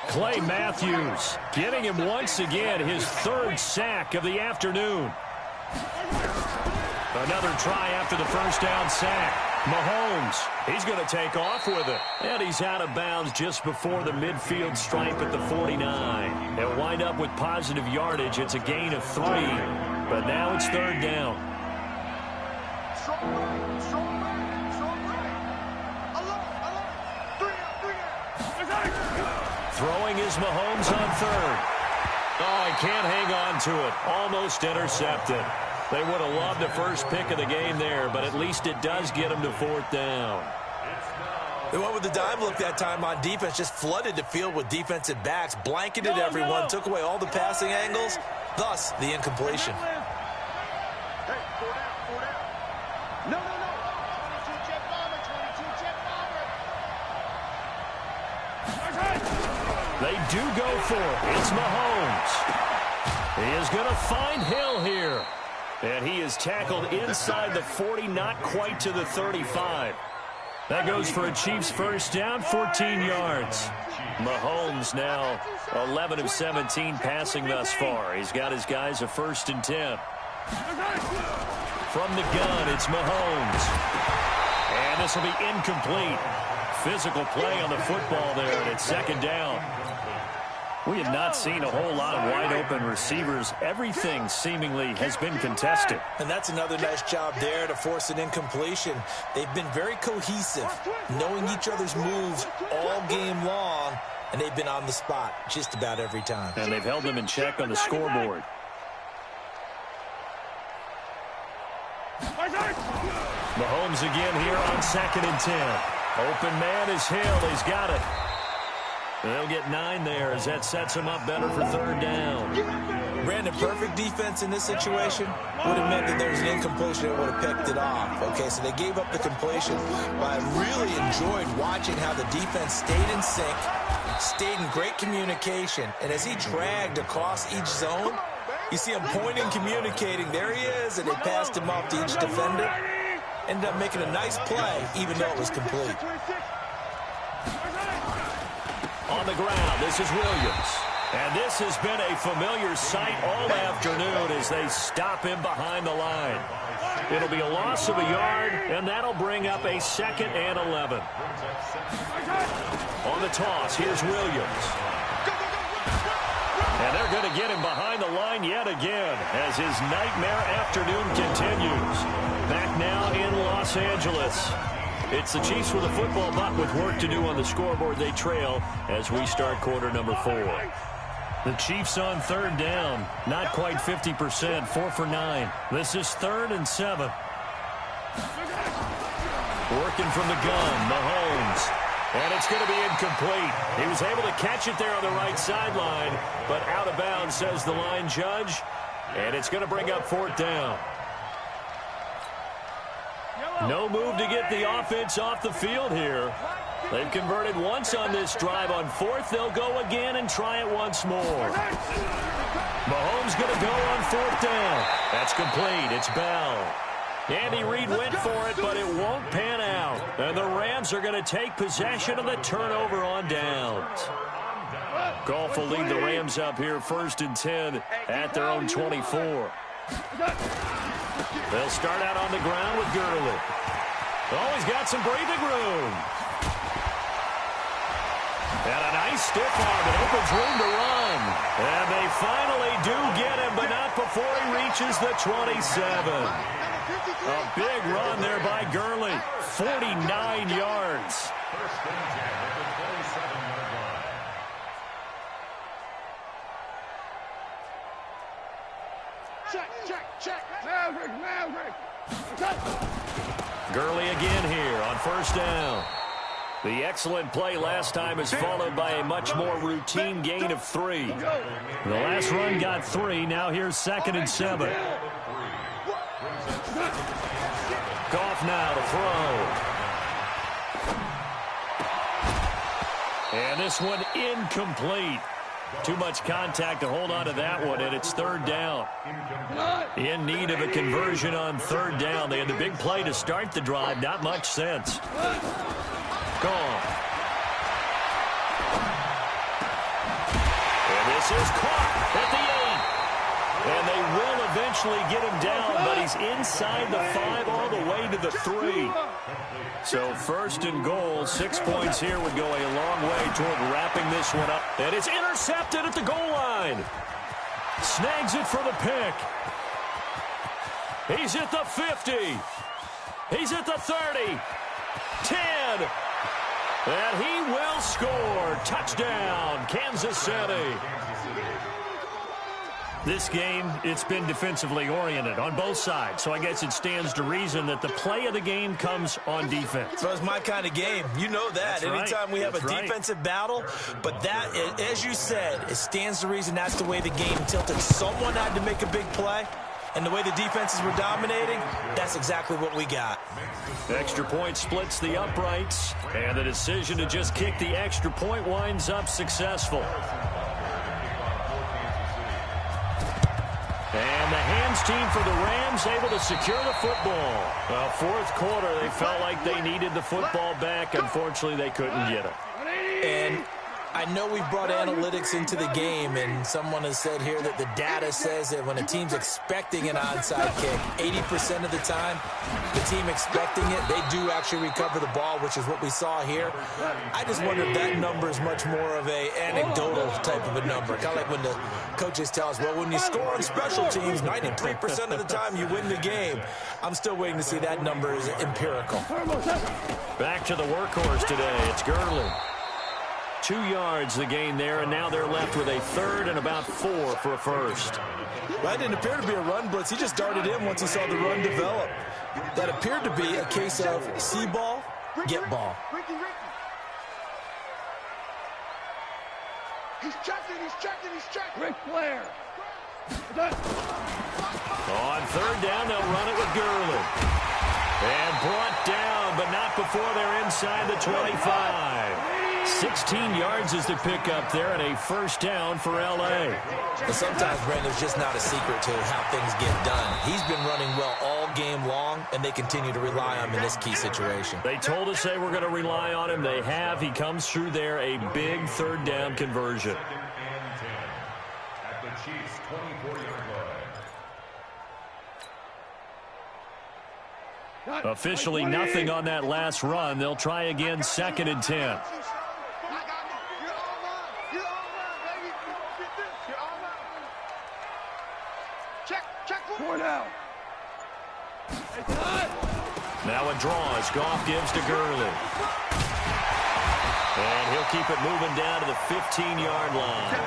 Clay Matthews getting him once again his third sack of the afternoon. Another try after the first down sack. Mahomes, he's going to take off with it. And he's out of bounds just before the midfield stripe at the 49. They'll wind up with positive yardage. It's a gain of 3. But now it's third down. Throwing is Mahomes on third. Oh, he can't hang on to it. Almost intercepted. They would have loved the first pick of the game there, but at least it does get them to fourth down. They went with the dime look that time on defense, just flooded the field with defensive backs, blanketed everyone, took away all the passing angles, thus the incompletion. They do go for it. It's Mahomes. He is going to find Hill here. And he is tackled inside the 40, not quite to the 35. That goes for a Chiefs first down, 14 yards. Mahomes now 11 of 17 passing thus far. He's got his guys a 1st and 10. From the gun, it's Mahomes. And this will be incomplete. Physical play on the football there, and it's second down. We have not seen a whole lot of wide-open receivers. Everything seemingly has been contested. And that's another nice job there to force an incompletion. They've been very cohesive, knowing each other's moves all game long, and they've been on the spot just about every time. And they've held them in check on the scoreboard. Mahomes again here on 2nd and 10. Open man is Hill. He's got it. They'll get 9 there as that sets him up better for third down. Brandon, perfect defense in this situation would have meant that there was an incompletion that would have picked it off. Okay, so they gave up the completion. But I really enjoyed watching how the defense stayed in sync, stayed in great communication. And as he dragged across each zone, you see him pointing, communicating. There he is, and they passed him off to each defender. Ended up making a nice play, even though it was complete. On the ground, this is Williams. And this has been a familiar sight all afternoon as they stop him behind the line. It'll be a loss of a yard, and that'll bring up a 2nd and 11. On the toss, here's Williams. And they're going to get him behind the line yet again as his nightmare afternoon continues. Back now in Los Angeles. It's the Chiefs with a football, but with work to do on the scoreboard. They trail as we start quarter number 4. The Chiefs on third down. Not quite 50%. 4 for 9. This is 3rd and 7. Working from the gun, Mahomes. And it's going to be incomplete. He was able to catch it there on the right sideline, but out of bounds, says the line judge. And it's going to bring up 4th down. No move to get the offense off the field here. They've converted once on this drive. On 4th, they'll go again and try it once more. Mahomes going to go on 4th down. That's complete. It's Bell. Andy Reid went for it, but it won't pan out. And the Rams are going to take possession of the turnover on downs. Goff will lead the Rams up here 1st and 10 at their own 24. They'll start out on the ground with Gurley. Oh, he's got some breathing room. And a nice stiff arm. It opens room to run. And they finally do get him, but not before he reaches the 27. A big run there by Gurley. 49 yards. First and 10 at the 27-yard line. Check. Maverick. Gurley again here on first down. The excellent play last time is followed by a much more routine gain of 3. The last run got 3. Now here's 2nd and 7. Goff now to throw. And this one incomplete. Too much contact to hold on to that one, and it's 3rd down. In need of a conversion on 3rd down. They had the big play to start the drive. Not much sense. Gone. And this is caught at the 8. And they will eventually get him down, but he's inside the 5 all the way to the 3. So 1st and goal, 6 points here would go a long way toward wrapping this one up. And it's intercepted at the goal line. Snags it for the pick. He's at the 50. He's at the 30. 10. And he will score. Touchdown, Kansas City. This game, it's been defensively oriented on both sides, so I guess it stands to reason that the play of the game comes on defense. Well, it's my kind of game. You know that. That's right. Anytime we have a defensive battle, but that, as you said, it stands to reason that's the way the game tilted. Someone had to make a big play, and the way the defenses were dominating, that's exactly what we got. Extra point splits the uprights, and the decision to just kick the extra point winds up successful. And the hands team for the Rams able to secure the football. Well, 4th quarter, they felt like they needed the football back. Unfortunately, they couldn't get it. And I know we've brought analytics into the game, and someone has said here that the data says that when a team's expecting an onside kick, 80% of the time, the team expecting it, they do actually recover the ball, which is what we saw here. I just wonder if that number is much more of a anecdotal type of a number. Kind of like when the coaches tell us, well, when you score on special teams, 93% of the time you win the game. I'm still waiting to see that number is empirical. Back to the workhorse today. It's Gurley. 2 yards the gain there, and now they're left with a 3rd and about 4 for a first. That didn't appear to be a run blitz. He just darted in once he saw the run develop. That appeared to be a case of see ball, get ball. He's checking. Ric Flair. On 3rd down, they'll run it with Gurley. And brought down, but not before they're inside the 25. 16 yards is the pickup there, and a first down for L.A. But sometimes, Brandon, there's just not a secret to how things get done. He's been running well all game long, and they continue to rely on him in this key situation. They told us they were going to rely on him. They have. He comes through there, a big 3rd down conversion. 2nd and 10 at the Chiefs' 24-yard line. Officially nothing on that last run. They'll try again, 2nd and 10. Now a draw as Goff gives to Gurley. And he'll keep it moving down to the 15-yard line.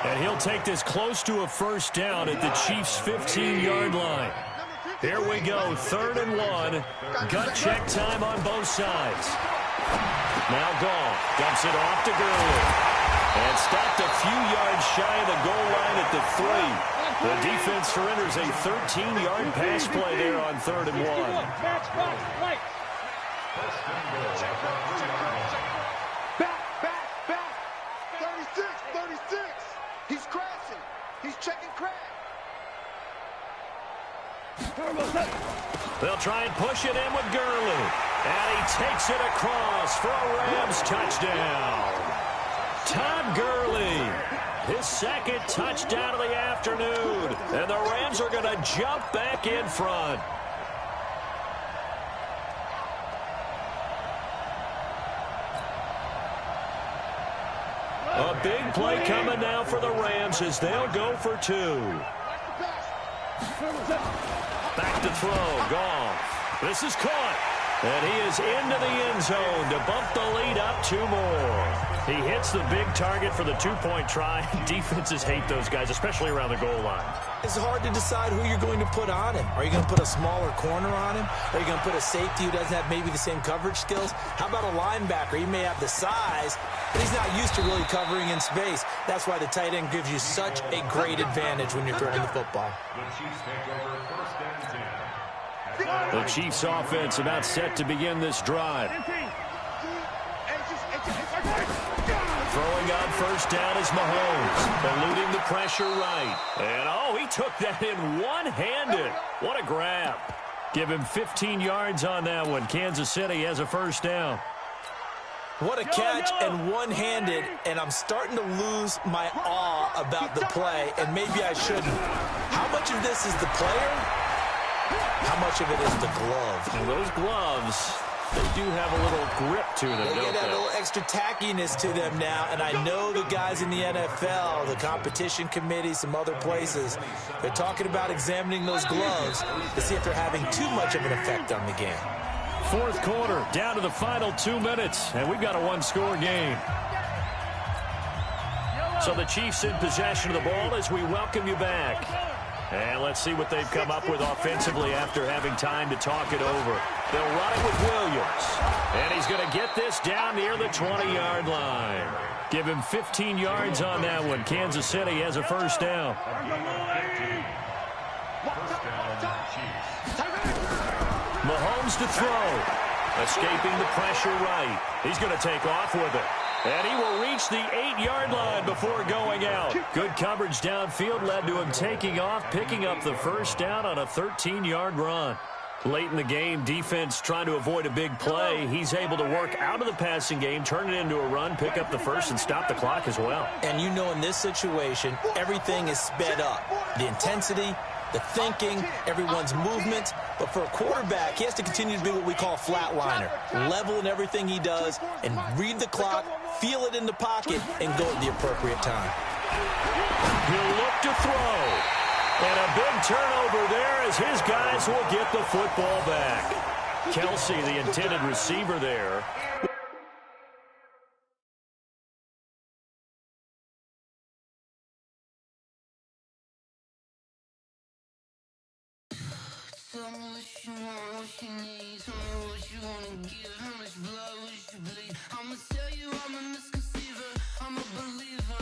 And he'll take this close to a first down at the Chiefs' 15-yard line. Here we go, 3rd and 1. Gut check time on both sides. Now Goff dumps it off to Gurley. And stopped a few yards shy of the goal line at the 3. The defense surrenders a 13-yard pass play there on 3rd and 1. Back. 36. He's crashing. He's checking crack. They'll try and push it in with Gurley. And he takes it across for a Rams touchdown. Todd Gurley, his 2nd touchdown of the afternoon. And the Rams are going to jump back in front. A big play coming now for the Rams as they'll go for 2. Back to throw. Goff. This is caught. And he is into the end zone to bump the lead up 2 more. He hits the big target for the 2-point try. Defenses hate those guys, especially around the goal line. It's hard to decide who you're going to put on him. Are you going to put a smaller corner on him? Are you going to put a safety who doesn't have maybe the same coverage skills? How about a linebacker? He may have the size, but he's not used to really covering in space. That's why the tight end gives you such a great advantage when you're throwing the football. The Chiefs take over first and 10. The Chiefs offense about set to begin this drive. Throwing on first down is Mahomes, eluding the pressure right. And, oh, he took that in one-handed. What a grab. Give him 15 yards on that one. Kansas City has a first down. What a catch and one-handed, and I'm starting to lose my awe about the play, and maybe I shouldn't. How much of this is the player? How much of it is the glove? And those gloves, they do have a little grip to them, They don't get that they? little extra tackiness to them now, and I know the guys in the NFL, the competition committee, some other places, they're talking about examining those gloves to see if they're having too much of an effect on the game. Fourth quarter, down to the final 2 minutes, and we've got a one-score game. So the Chiefs in possession of the ball as we welcome you back. And let's see what they've come up with offensively after having time to talk it over. They'll run it with Williams. And he's going to get this down near the 20-yard line. Give him 15 yards on that one. Kansas City has a first down. Mahomes to throw. Escaping the pressure right. He's going to take off with it. And he will reach the 8-yard line before going out. Good coverage downfield led to him taking off, picking up the first down on a 13-yard run. Late in the game, defense trying to avoid a big play. He's able to work out of the passing game, turn it into a run, pick up the first, and stop the clock as well. And you know in this situation, everything is sped up. The intensity, the thinking, everyone's movement. But for a quarterback, he has to continue to be what we call a flatliner. Level in everything he does and read the clock, feel it in the pocket, and go at the appropriate time. He'll look to throw. And a big turnover there as his guys will get the football back. Kelsey, the intended receiver there. Tell me what you want, what you need. Tell me what you wanna give. How much blood would you bleed? I'ma tell you I'm a misconceiver. I'm a believer.